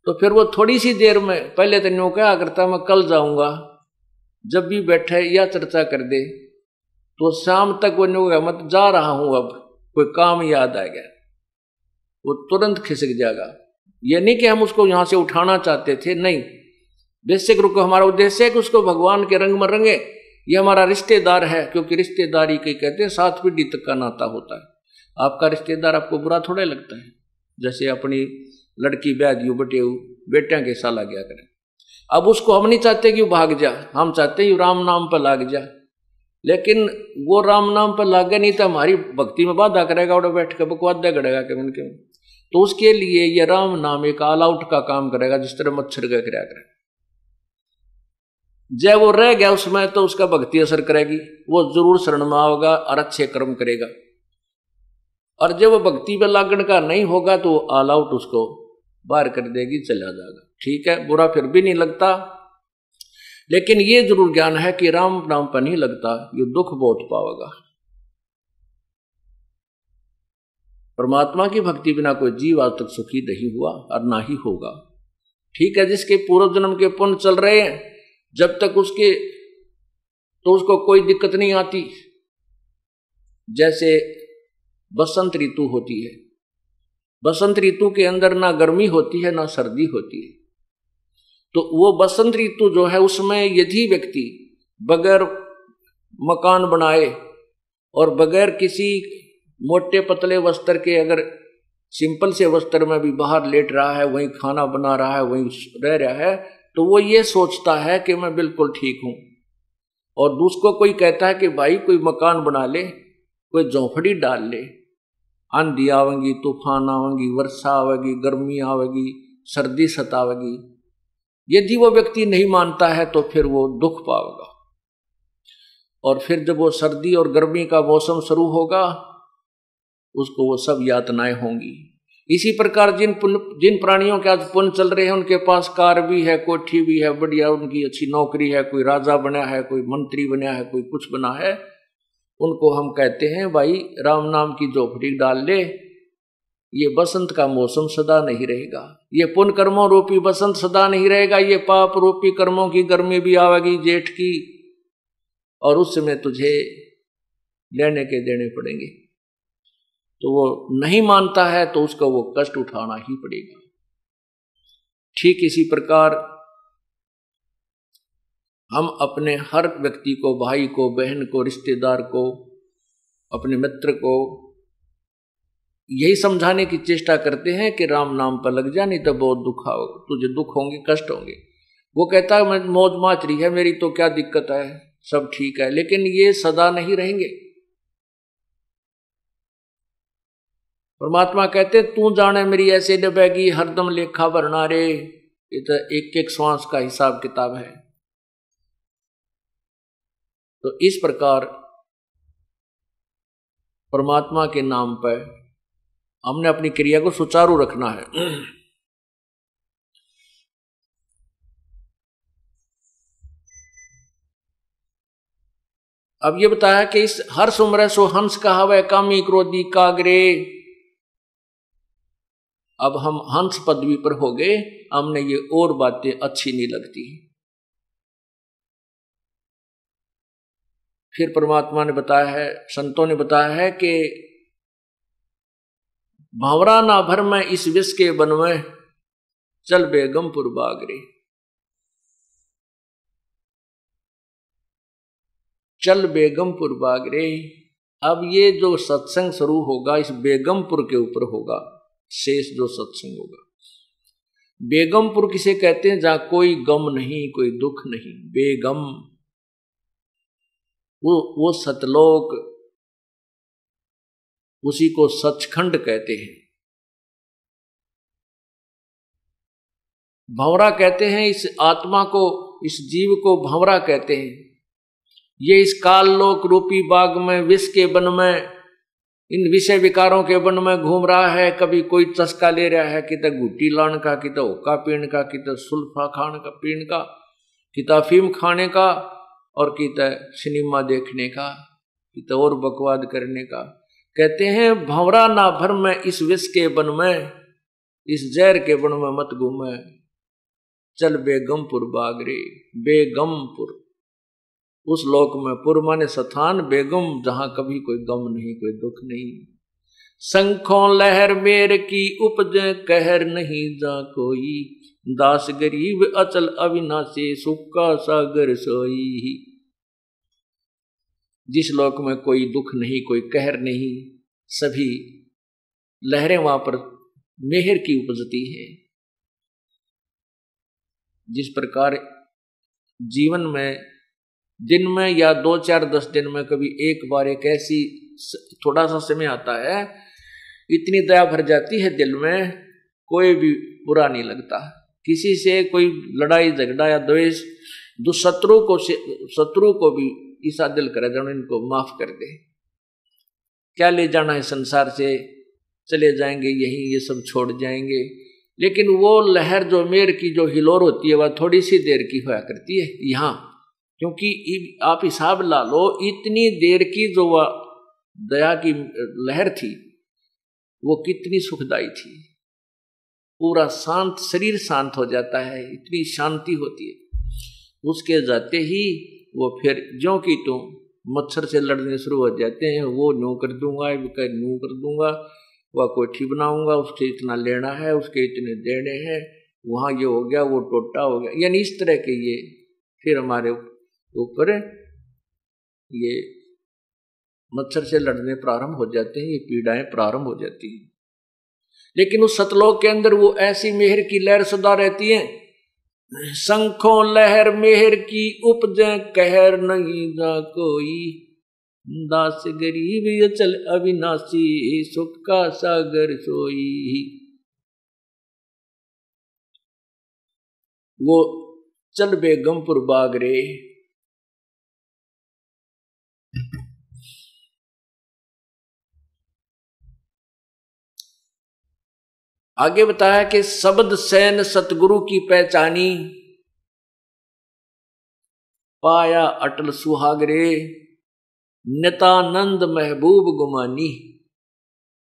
तो फिर वो थोड़ी सी देर में पहले तो न्यू क्या करता, मैं कल जाऊंगा, जब भी बैठे या चर्चा कर दे तो शाम तक वो न्यू मत जा रहा हूं, अब कोई काम याद आ गया, वो तुरंत खिसक जाएगा। ये नहीं कि हम उसको यहां से उठाना चाहते थे, नहीं, बेसिक रूप को हमारा उद्देश्य है कि उसको भगवान के रंग में रंगे। ये हमारा रिश्तेदार है, क्योंकि रिश्तेदारी के कहते हैं 7 पीढ़ी तक का नाता होता है। आपका रिश्तेदार आपको बुरा थोड़ा लगता है, जैसे अपनी लड़की ब्याह दियो बेटियां के साला गया करें। अब उसको हम नहीं चाहते कि वो भाग जा, हम चाहते हैं राम नाम पर लाग जा, लेकिन वो राम नाम पर लागे नहीं तो हमारी भक्ति में बाधा करेगा, और बैठ कर बकवादा करेगा क्यों क्यों। तो उसके लिए ये राम नाम एक ऑल आउट का काम करेगा, जिस तरह मच्छर का कराया करे। जब वो रह गया उसमें तो उसका भक्ति असर करेगी, वो जरूर शरण में आओगा और अच्छे कर्म करेगा। और जब वो भक्ति पे लागण का नहीं होगा तो ऑल आउट उसको बाहर कर देगी, चला जाएगा। ठीक है, बुरा फिर भी नहीं लगता, लेकिन ये जरूर ज्ञान है कि राम नाम पर नहीं लगता, ये दुख बहुत पाएगा। परमात्मा की भक्ति बिना कोई जीव आज तक सुखी नहीं हुआ और ना ही होगा। ठीक है, जिसके पूर्व जन्म के पुण्य चल रहे हैं, जब तक उसके तो उसको कोई दिक्कत नहीं आती। जैसे बसंत ऋतु होती है, बसंत ऋतु के अंदर ना गर्मी होती है ना सर्दी होती है, तो वो बसंत ऋतु जो है उसमें यदि व्यक्ति बगैर मकान बनाए और बगैर किसी मोटे पतले वस्त्र के, अगर सिंपल से वस्त्र में भी बाहर लेट रहा है, वहीं खाना बना रहा है, वहीं रह रहा है, तो वो ये सोचता है कि मैं बिल्कुल ठीक हूं। और दूसरों कोई कहता है कि भाई कोई मकान बना ले, कोई झोंपड़ी डाल ले, आंधी आवेगी, तूफान आवेगी, वर्षा आवेगी, गर्मी आवेगी, सर्दी सतावेगी। यदि वो व्यक्ति नहीं मानता है तो फिर वो दुख पाएगा। और फिर जब वो सर्दी और गर्मी का मौसम शुरू होगा, उसको वो सब यातनाएं होंगी। इसी प्रकार जिन प्राणियों के आज पुण्य चल रहे हैं, उनके पास कार भी है, कोठी भी है, बढ़िया उनकी अच्छी नौकरी है, कोई राजा बना है, कोई मंत्री बना है, कोई कुछ बना है, उनको हम कहते हैं भाई राम नाम की झोपड़ी डाल ले, ये बसंत का मौसम सदा नहीं रहेगा, ये पुण्य कर्मों रूपी बसंत सदा नहीं रहेगा, ये पाप रूपी कर्मों की गर्मी भी आवेगी जेठ की, और उस समय तुझे लेने के देने पड़ेंगे। तो वो नहीं मानता है तो उसको वो कष्ट उठाना ही पड़ेगा। ठीक इसी प्रकार हम अपने हर व्यक्ति को, भाई को, बहन को, रिश्तेदार को, अपने मित्र को यही समझाने की चेष्टा करते हैं कि राम नाम पर लग जा, नहीं तो बहुत दुख होगा, तुझे दुख होंगे, कष्ट होंगे। वो कहता है मैं मौज माच रही है मेरी, तो क्या दिक्कत है, सब ठीक है, लेकिन ये सदा नहीं रहेंगे। परमात्मा कहते तू जाने मेरी ऐसे डबेगी, हरदम लेखा भरना रे, ये तो एक एक श्वास का हिसाब किताब है। तो इस प्रकार परमात्मा के नाम पर हमने अपनी क्रिया को सुचारू रखना है। अब ये बताया कि इस हर सुमरे सो हंस कहावे, कामी क्रोधी कागरे। अब हम हंस पदवी पर हो गए, हमने ये और बातें अच्छी नहीं लगती। फिर परमात्मा ने बताया है, संतों ने बताया है कि भावरा ना भर में इस विष के बन में, चल बेगमपुर बागरे, चल बेगमपुर बागरे। अब ये जो सत्संग शुरू होगा इस बेगमपुर के ऊपर होगा, शेष जो सत्संग होगा बेगमपुर किसे कहते हैं? जहां कोई गम नहीं, कोई दुख नहीं, बेगम। वो सतलोक, उसी को सचखंड कहते हैं। भंवरा कहते हैं इस आत्मा को, इस जीव को भंवरा कहते हैं। ये इस काल लोक रूपी बाग में, विष के वन में, इन विषय विकारों के वन में घूम रहा है। कभी कोई चस्का ले रहा है, कित गुट्टी लाने का, कित हुक्का पीने का, कित सुल्फा खाने का पीने का, कित अफीम खाने का, और कित सिनेमा देखने का, कित और बकवाद करने का। कहते हैं भंवरा ना भर में इस विष के वन में, इस जहर के वन में मत घूमे, चल बेगमपुर बागरे। बेगमपुर, उस लोक में, पुर माने स्थान, बेगम जहां कभी कोई गम नहीं, कोई दुख नहीं। शंखों लहर मेर की उपजे, कहर नहीं जा कोई, दास गरीब अचल अविनाशी, सुख का सागर सोई। जिस लोक में कोई दुख नहीं, कोई कहर नहीं, सभी लहरें वहां पर मेहर की उपजती है। जिस प्रकार जीवन में दिन में या 2-4-10 दिन में कभी एक बार एक ऐसी थोड़ा सा समय आता है, इतनी दया भर जाती है दिल में, कोई भी बुरा नहीं लगता। किसी से कोई लड़ाई झगड़ा या द्वेष, शत्रु को भी ईसा दिल करे जब इनको माफ कर दे। क्या ले जाना है संसार से, चले जाएंगे यहीं, ये सब छोड़ जाएंगे। लेकिन वो लहर जो मेर की जो हिलोर होती है, वह थोड़ी सी देर की होया करती है यहाँ। क्योंकि आप हिसाब ला लो, इतनी देर की जो वह दया की लहर थी, वो कितनी सुखदाई थी। पूरा शांत, शरीर शांत हो जाता है, इतनी शांति होती है। उसके जाते ही वो फिर ज्यों की त्यों मच्छर से लड़ने शुरू हो जाते हैं। वो यूं कर दूंगा, यूं कर दूंगा, वह कोठी बनाऊंगा, उसके इतना लेना है, उसके इतने देने हैं, वहां ये हो गया, वो टोटा हो गया। यानी इस तरह के ये फिर हमारे ऊपर ये मच्छर से लड़ने प्रारंभ हो जाते हैं, ये पीड़ाएं प्रारंभ हो जाती हैं। लेकिन उस सतलोक के अंदर वो ऐसी मेहर की लहर सदा रहती है। शंखों लहर मेहर की उपजे, कहर नहीं जा कोई, दास गरीब अचल अविनाशी, सुख का सागर सोई। वो चल बेगमपुर बागरे। आगे बताया कि शब्द सैन सतगुरु की पहचानी, पाया अटल सुहागरे, नितानंद महबूब गुमानी,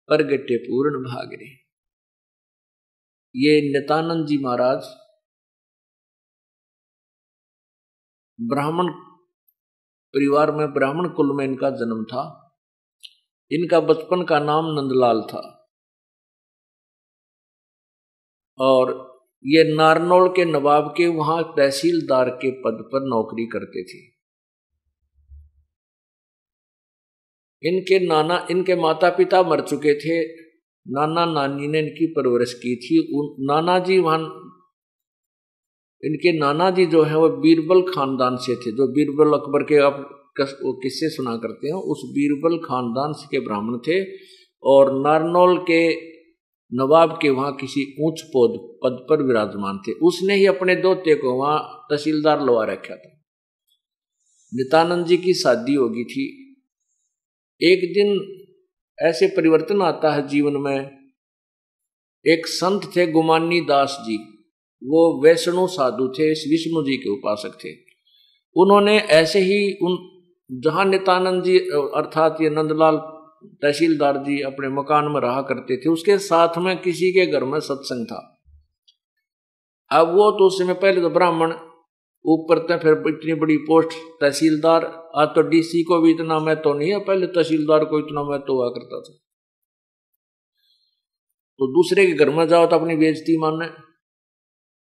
प्रगटे पूर्ण भागरे। ये नितानंद जी महाराज ब्राह्मण परिवार में, ब्राह्मण कुल में इनका जन्म था। इनका बचपन का नाम नंदलाल था और ये नारनौल के नवाब के वहां तहसीलदार के पद पर नौकरी करते थे। इनके माता पिता मर चुके थे। नाना नानी ने इनकी परवरिश की थी। इनके नाना जी जो है वो बीरबल खानदान से थे, जो बीरबल अकबर के आप किस्से सुना करते हैं, उस बीरबल खानदान से के ब्राह्मण थे। और नारनौल के नवाब के वहां किसी ऊंच पद पर विराजमान थे। उसने ही अपने दोते को वहां तहसीलदार लगा रखा था। नित्यानंद जी की शादी होगी थी। एक दिन ऐसे परिवर्तन आता है जीवन में। एक संत थे गुमानी दास जी, वो वैष्णव साधु थे, विष्णु जी के उपासक थे। उन्होंने ऐसे ही जहां नित्यानंद जी अर्थात ये नंदलाल तहसीलदार जी अपने मकान में रहा करते थे, उसके साथ में किसी के घर में सत्संग था। अब वो तो उसमें पहले तो ब्राह्मण, ऊपर तक फिर इतनी बड़ी पोस्ट तहसीलदार। आज तो डीसी को भी इतना महत्व नहीं है, पहले तहसीलदार को इतना महत्व हुआ करता था। तो दूसरे के घर में जाओ तो अपनी बेइज्जती मानने।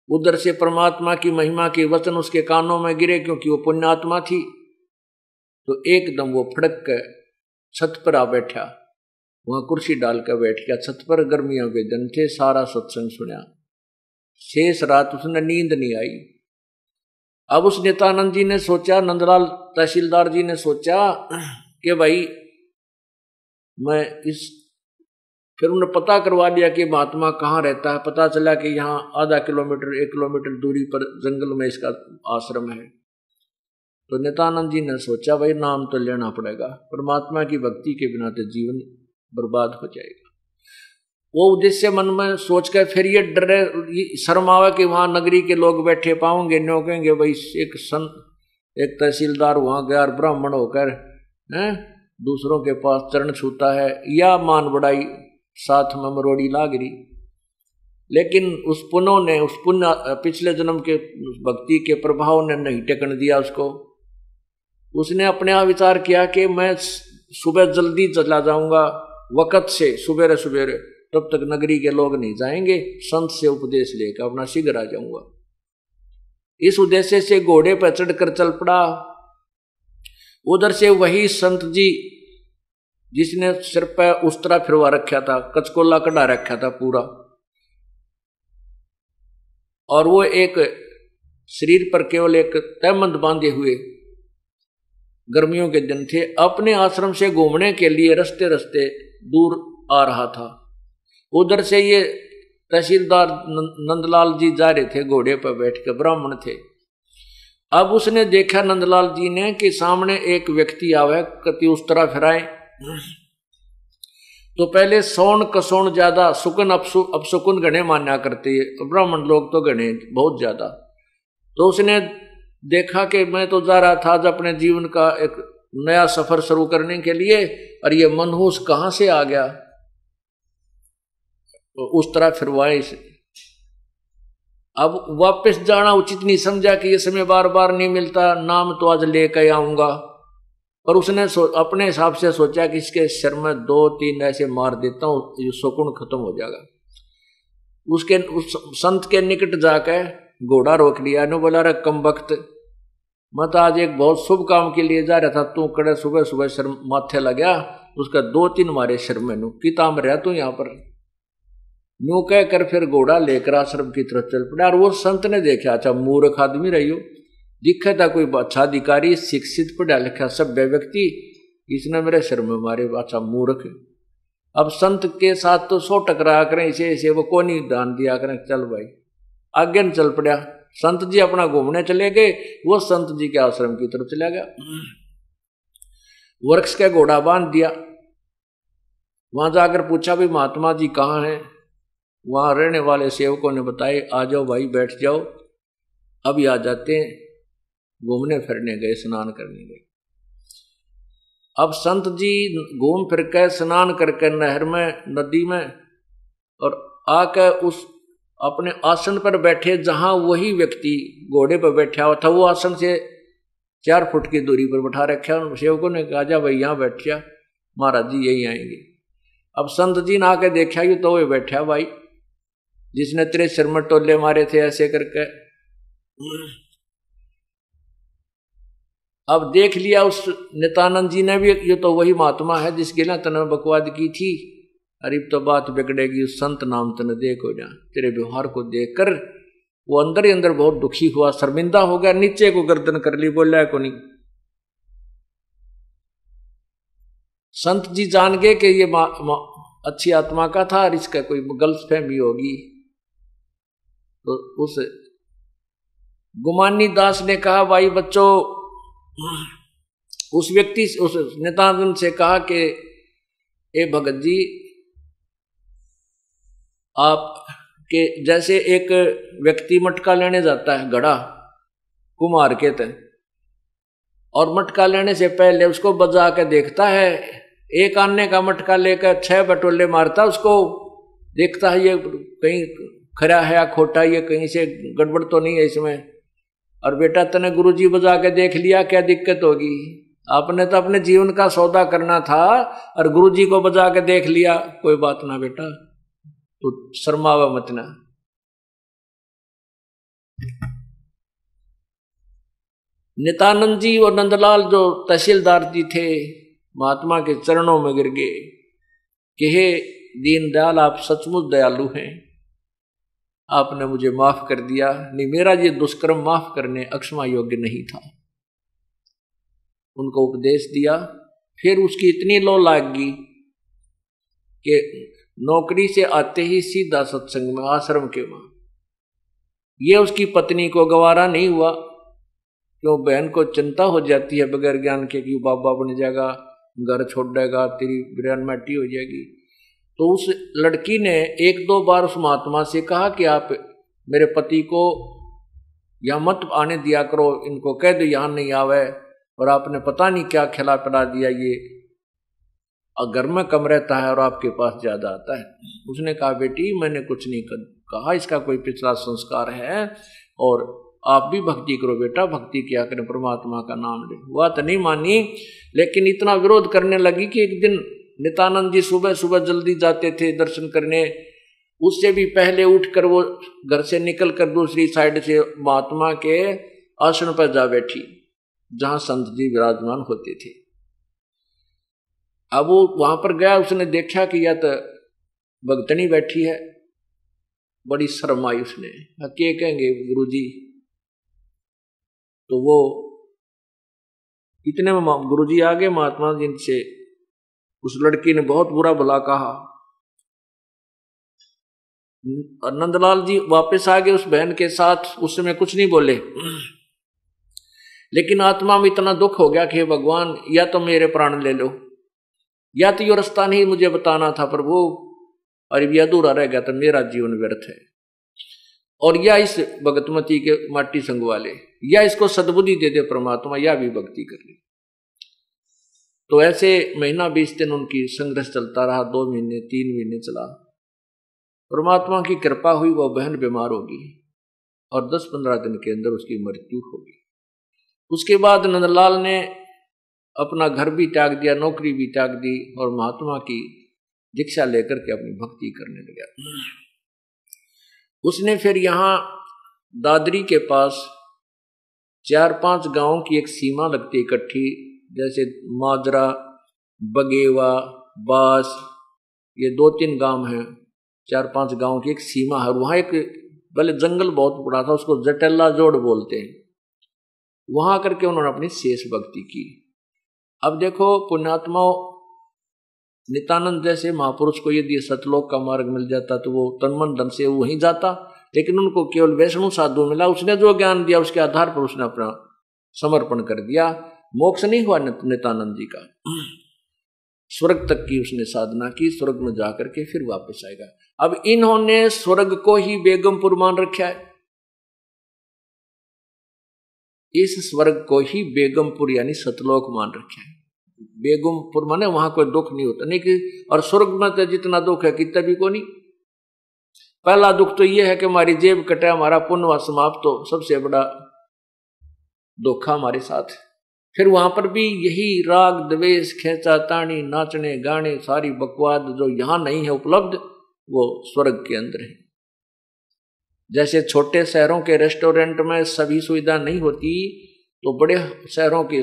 उधर से परमात्मा की महिमा के वचन उसके कानों में गिरे, क्योंकि वो पुण्यात्मा थी। तो एकदम वो फड़क के छत पर आ बैठा, वहां कुर्सी डाल कर बैठ गया छत पर। गर्मियों के दिन थे, सारा सत्संग सुना। शेष रात उसने नींद नहीं आई। अब उस नित्यानंद जी ने सोचा, नंदलाल तहसीलदार जी ने सोचा कि भाई मैं फिर उन्होंने पता करवा लिया कि महात्मा कहाँ रहता है। पता चला कि यहाँ आधा किलोमीटर 1 किलोमीटर दूरी पर जंगल में इसका आश्रम है। तो नित्यानंद जी ने सोचा भाई नाम तो लेना पड़ेगा, परमात्मा की भक्ति के बिना तो जीवन बर्बाद हो जाएगा। वो उद्देश्य मन में सोच कर फिर ये डरे शर्म आवे कि वहां नगरी के लोग बैठे पाओगे, न्यो कहेंगे भाई एक तहसीलदार वहां गया और ब्राह्मण होकर दूसरों के पास चरण छूता है, या मान बढ़ाई साथ में मरोड़ी लाग रही। लेकिन उस पुण्य पिछले जन्म के भक्ति के प्रभाव ने नहीं टेकन दिया उसको। उसने अपने आप विचार किया कि मैं सुबह जल्दी चला जाऊंगा वक़्त से, सुबेरे सुबेरे, तब तक नगरी के लोग नहीं जाएंगे, संत से उपदेश लेकर अपना शीघ्र आ जाऊंगा। इस उद्देश्य से घोड़े पर चढ़कर चल पड़ा। उधर से वही संत जी जिसने सिर पर उस्तरा फिरवा रखा था, कचकोला कढ़ा रखा था पूरा, और वो एक शरीर पर केवल एक तहमंद बांधे हुए, गर्मियों के दिन थे, अपने आश्रम से घूमने के लिए रस्ते रस्ते दूर आ रहा था। उधर से ये तहसीलदार नंदलाल जी जा रहे थे घोड़े पर बैठ कर, ब्राह्मण थे। अब उसने देखा नंदलाल जी ने कि सामने एक व्यक्ति आवे, कति उस तरह फिराए। तो पहले सौन कसौन ज्यादा, सुकन अपसुकुन गणे मान्या करते, ब्राह्मण लोग तो गणे बहुत ज्यादा। तो उसने देखा कि मैं तो जा रहा था आज अपने जीवन का एक नया सफर शुरू करने के लिए, और ये मनहूस कहां से आ गया। तो उस तरह फिरवाए इसे। अब वापस जाना उचित नहीं समझा कि ये समय बार बार नहीं मिलता, नाम तो आज लेकर आऊंगा। पर उसने अपने हिसाब से सोचा कि इसके सिर में 2-3 ऐसे मार देता हूं, ये शकुन खत्म हो जाएगा। उस संत के निकट जाकर घोड़ा रोक लिया ने बोला, रे कम वक्त, मैं तो आज एक बहुत शुभ काम के लिए जा रहा था, तू कड़े सुबह सुबह सिर माथे लगा, उसका 2-3 मारे सिर में नू किताब रहा तू यहाँ पर। न्यू कह कर फिर घोड़ा लेकर आश्रम की तरफ चल पड़ा। और वो संत ने देखा, अच्छा मूर्ख आदमी रही हो, दिखा था कोई अच्छा अधिकारी, शिक्षित, पढ़ा लिखा सभ्य व्यक्ति, इसने मेरे सिर में मारे, अच्छा मूर्ख। अब संत के साथ तो 100 टकरा करें इसे वो को नहीं दान दिया करें, चल भाई आगे न चल पड़ा। संत जी अपना घूमने चले गए, वो संत जी के आश्रम की तरफ चला गया। वृक्ष का घोड़ा बांध दिया। वहां जाकर पूछा भी महात्मा जी कहाँ हैं। वहां रहने वाले सेवकों ने बताए, आ जाओ भाई बैठ जाओ, अभी आ जाते हैं। घूमने फिरने गए, स्नान करने गए। अब संत जी घूम फिर कर स्नान करके नहर में, नदी में, और आकर उस अपने आसन पर बैठे जहां वही व्यक्ति घोड़े पर बैठा हुआ था, वो आसन से 4 फुट की दूरी पर बैठा रखा। सेवकों ने कहा, जा भाई यहाँ बैठ जा, महाराज जी यही आएंगे। अब संत जी ने आके देखा, यू तो वो बैठा भाई जिसने तेरे सिर में टोले मारे थे ऐसे करके। अब देख लिया उस नित्यानंद जी ने भी, ये तो वही महात्मा है जिसकी ना तने बकवाद की थी। अरे तो बात बिगड़ेगी, उस संत नाम तने देखो जा। तेरे व्यवहार को देखकर वो अंदर ही अंदर बहुत दुखी हुआ, शर्मिंदा हो गया, नीचे को गर्दन कर ली, बोला को नहीं। संत जी जान गए कि ये अच्छी आत्मा का था और इसका कोई गलतफहमी होगी। तो उस गुमानी दास ने कहा, भाई बच्चों, उस व्यक्ति उस नित्यानंद से कहा कि ए भगत जी, आप के जैसे एक व्यक्ति मटका लेने जाता है, घड़ा कुम्हार कहते हैं, और मटका लेने से पहले उसको बजा के देखता है। एक आने का मटका लेकर 6 बटोले मारता, उसको देखता है ये कहीं खरा है या खोटा, ये कहीं से गड़बड़ तो नहीं है इसमें। और बेटा तने गुरुजी बजा के देख लिया, क्या दिक्कत होगी? आपने तो अपने जीवन का सौदा करना था और गुरुजी को बजा के देख लिया, कोई बात ना बेटा, तो शर्मावा मत ना। नित्यानंद जी और नंदलाल जो तहसीलदार जी थे, महात्मा के चरणों में गिर गए कि हे दीनदयाल, आप सचमुच दयालु हैं, आपने मुझे माफ कर दिया, नहीं मेरा ये दुष्कर्म माफ करने अक्षमा योग्य नहीं था। उनको उपदेश दिया। फिर उसकी इतनी लो लाग गई कि नौकरी से आते ही सीधा सत्संग में, आश्रम के वहां। ये उसकी पत्नी को गवारा नहीं हुआ, क्यों बहन को चिंता हो जाती है बगैर ज्ञान के कि बाबा बन जाएगा, घर छोड़ देगा, तेरी बिरयान माटी हो जाएगी। तो उस लड़की ने एक दो बार उस महात्मा से कहा कि आप मेरे पति को यहाँ मत आने दिया करो, इनको कह दो यहाँ नहीं आवे, और आपने पता नहीं क्या खिला पिला दिया, ये घर में कम रहता है और आपके पास ज्यादा आता है। उसने कहा बेटी मैंने कुछ नहीं कहा, इसका कोई पिछला संस्कार है, और आप भी भक्ति करो बेटा, भक्ति किया करें, परमात्मा का नाम ले। वह तो नहीं मानी, लेकिन इतना विरोध करने लगी कि एक दिन नित्यानंद जी सुबह सुबह जल्दी जाते थे दर्शन करने, उससे भी पहले उठकर वो घर से निकल कर दूसरी साइड से महात्मा के आसन पर जा बैठी जहां संत जी विराजमान होते थे। अब वो वहां पर गया, उसने देखा कि यह तो भगतनी बैठी है, बड़ी शर्म आई उसने, क्या कहेंगे गुरुजी। तो वो इतने में गुरुजी आ गए महात्मा जी से। उस लड़की ने बहुत बुरा भला कहा। नंदलाल जी वापस आ गए उस बहन के साथ, उस समय कुछ नहीं बोले, लेकिन आत्मा में इतना दुख हो गया कि भगवान या तो मेरे प्राण ले लो, या तो ये रास्ता नहीं मुझे बताना था प्रभु, और ये अधूरा रह गया तो मेरा जीवन व्यर्थ है, और या इस भगतमती के माटी संग वाले, या इसको सद्बुद्धि दे दे परमात्मा, या भी भक्ति कर ले। तो ऐसे महीना 20 दिन उनकी संघर्ष चलता रहा, 2 महीने 3 महीने चला। परमात्मा की कृपा हुई, वो बहन बीमार होगी और 10-15 दिन के अंदर उसकी मृत्यु होगी। उसके बाद नंदलाल ने अपना घर भी त्याग दिया, नौकरी भी त्याग दी, और महात्मा की दीक्षा लेकर के अपनी भक्ति करने लगा। उसने फिर यहाँ दादरी के पास 4-5 गांवों की एक सीमा लगती इकट्ठी, जैसे माजरा, बगेवा, बास, ये 2-3 गांव हैं, 4-5 गांव की एक सीमा है। वहाँ एक पहले जंगल बहुत बड़ा था, उसको जटेला जोड़ बोलते हैं। वहां करके उन्होंने अपनी शेष भक्ति की। अब देखो पुण्यात्मा नित्यानंद जैसे महापुरुष को यदि सतलोक का मार्ग मिल जाता तो वो तन मन धन से वहीं जाता, लेकिन उनको केवल वैष्णव साधु मिला, उसने जो ज्ञान दिया उसके आधार पर उसने अपना समर्पण कर दिया। मोक्ष नहीं हुआ नित्यानंद जी का, स्वर्ग तक की उसने साधना की, स्वर्ग में जाकर के फिर वापस आएगा। अब इन्होंने स्वर्ग को ही बेगमपुर मान रखा है, इस स्वर्ग को ही बेगमपुर यानी सतलोक मान रखा है। बेगमपुर माने वहां कोई दुख नहीं होता, नहीं कि और स्वर्ग में तो जितना दुख है कितना भी को नहीं। पहला दुख तो यह है कि हमारी जेब कटे, हमारा पुण्य समाप्त हो, सबसे बड़ा दुख हमारे साथ। फिर वहां पर भी यही राग द्वेष खेचा ताणी नाचने गाने सारी बकवाद जो यहां नहीं है उपलब्ध, वो स्वर्ग के अंदर है। जैसे छोटे शहरों के रेस्टोरेंट में सभी सुविधा नहीं होती, तो बड़े शहरों के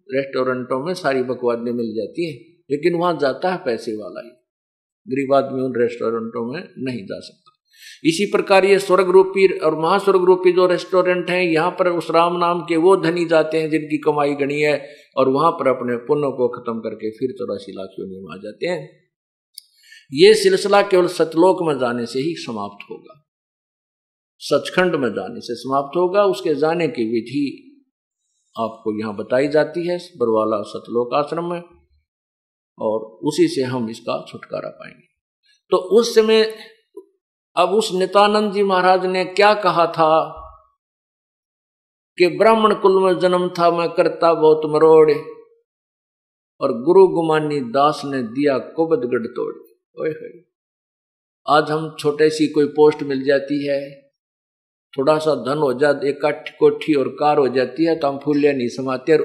रेस्टोरेंटों में सारी बकवादें मिल जाती हैं, लेकिन वहां जाता है पैसे वाला ही, गरीब आदमी उन रेस्टोरेंटों में नहीं जा सकता। इसी प्रकार ये स्वर्ग रूपी और महास्वर्ग रूपी जो रेस्टोरेंट हैं, यहाँ पर उस राम नाम के वो धनी जाते हैं जिनकी कमाई गणी है, और वहां पर अपने पुण्य को खत्म करके फिर 84 लाख योनि में आ जाते हैं। ये सिलसिला केवल सतलोक में जाने से ही समाप्त होगा, सचखंड में जाने से समाप्त होगा। उसके जाने की विधि आपको यहाँ बताई जाती है बरवाला सतलोक आश्रम में, और उसी से हम इसका छुटकारा पाएंगे। तो उस समय अब उस नित्यानंद जी महाराज ने क्या कहा था कि ब्राह्मण कुल में जन्म था मैं करता बहुत मरोड़, और गुरु गुमानी दास ने दिया कुबद गढ़ तोड़। ओए होए, आज हम छोटे सी कोई पोस्ट मिल जाती है, थोड़ा सा धन हो जाए, एक कोठी और कार हो जाती है, तो हम फूले नहीं समाते।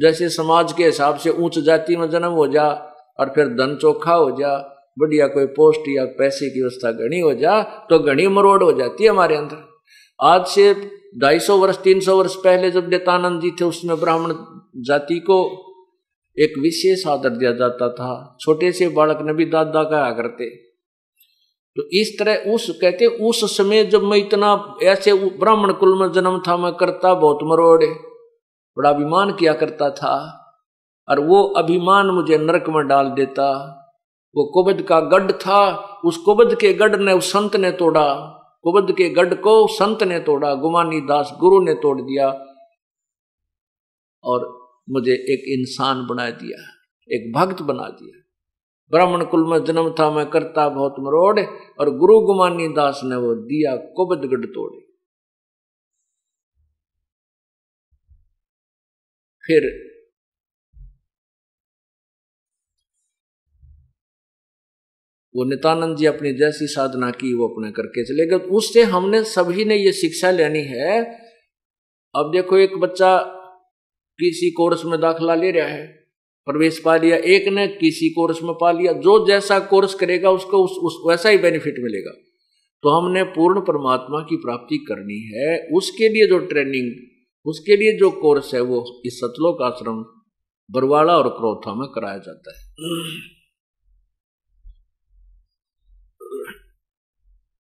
जैसे समाज के हिसाब से उच्च जाति में जन्म हो जा और फिर धन चोखा हो जा, बढ़िया कोई पोस्ट या पैसे की व्यवस्था घनी हो जा, तो घनी मरोड़ हो जाती है हमारे अंदर। आज से 250 वर्ष 300 वर्ष पहले जब नित्यानंद जी थे, उसमें ब्राह्मण जाति को एक विशेष आदर दिया जाता था। छोटे से बालक ने भी दादा कहा करते, तो इस तरह उस कहते उस समय जब मैं इतना ऐसे ब्राह्मण कुल में जन्म था, मैं करता बहुत मरोड़े, बड़ा अभिमान किया करता था, और वो अभिमान मुझे नरक में डाल देता। वो कुबद का गढ़ था, उस कुबद के गढ़ ने उस संत ने तोड़ा, कुबद के गढ़ को संत ने तोड़ा, गुमानी दास गुरु ने तोड़ दिया और मुझे एक इंसान बना दिया, एक भक्त बना दिया। ब्राह्मण कुल में जन्म था, मैं करता बहुत मरोड़, और गुरु गुमानी दास ने वो दिया कुबद गढ़ तोड़े। फिर वो नित्यानंद जी अपनी जैसी साधना की वो अपने करके चले गए। उससे हमने सभी ने ये शिक्षा लेनी है। अब देखो, एक बच्चा किसी कोर्स में दाखिला ले रहा है, प्रवेश पा लिया, एक ने किसी कोर्स में पा लिया, जो जैसा कोर्स करेगा उसको उस वैसा ही बेनिफिट मिलेगा। तो हमने पूर्ण परमात्मा की प्राप्ति करनी है, उसके लिए जो ट्रेनिंग, उसके लिए जो कोर्स है वो इस सतलोक आश्रम बरवाड़ा और क्रोथा में कराया जाता है।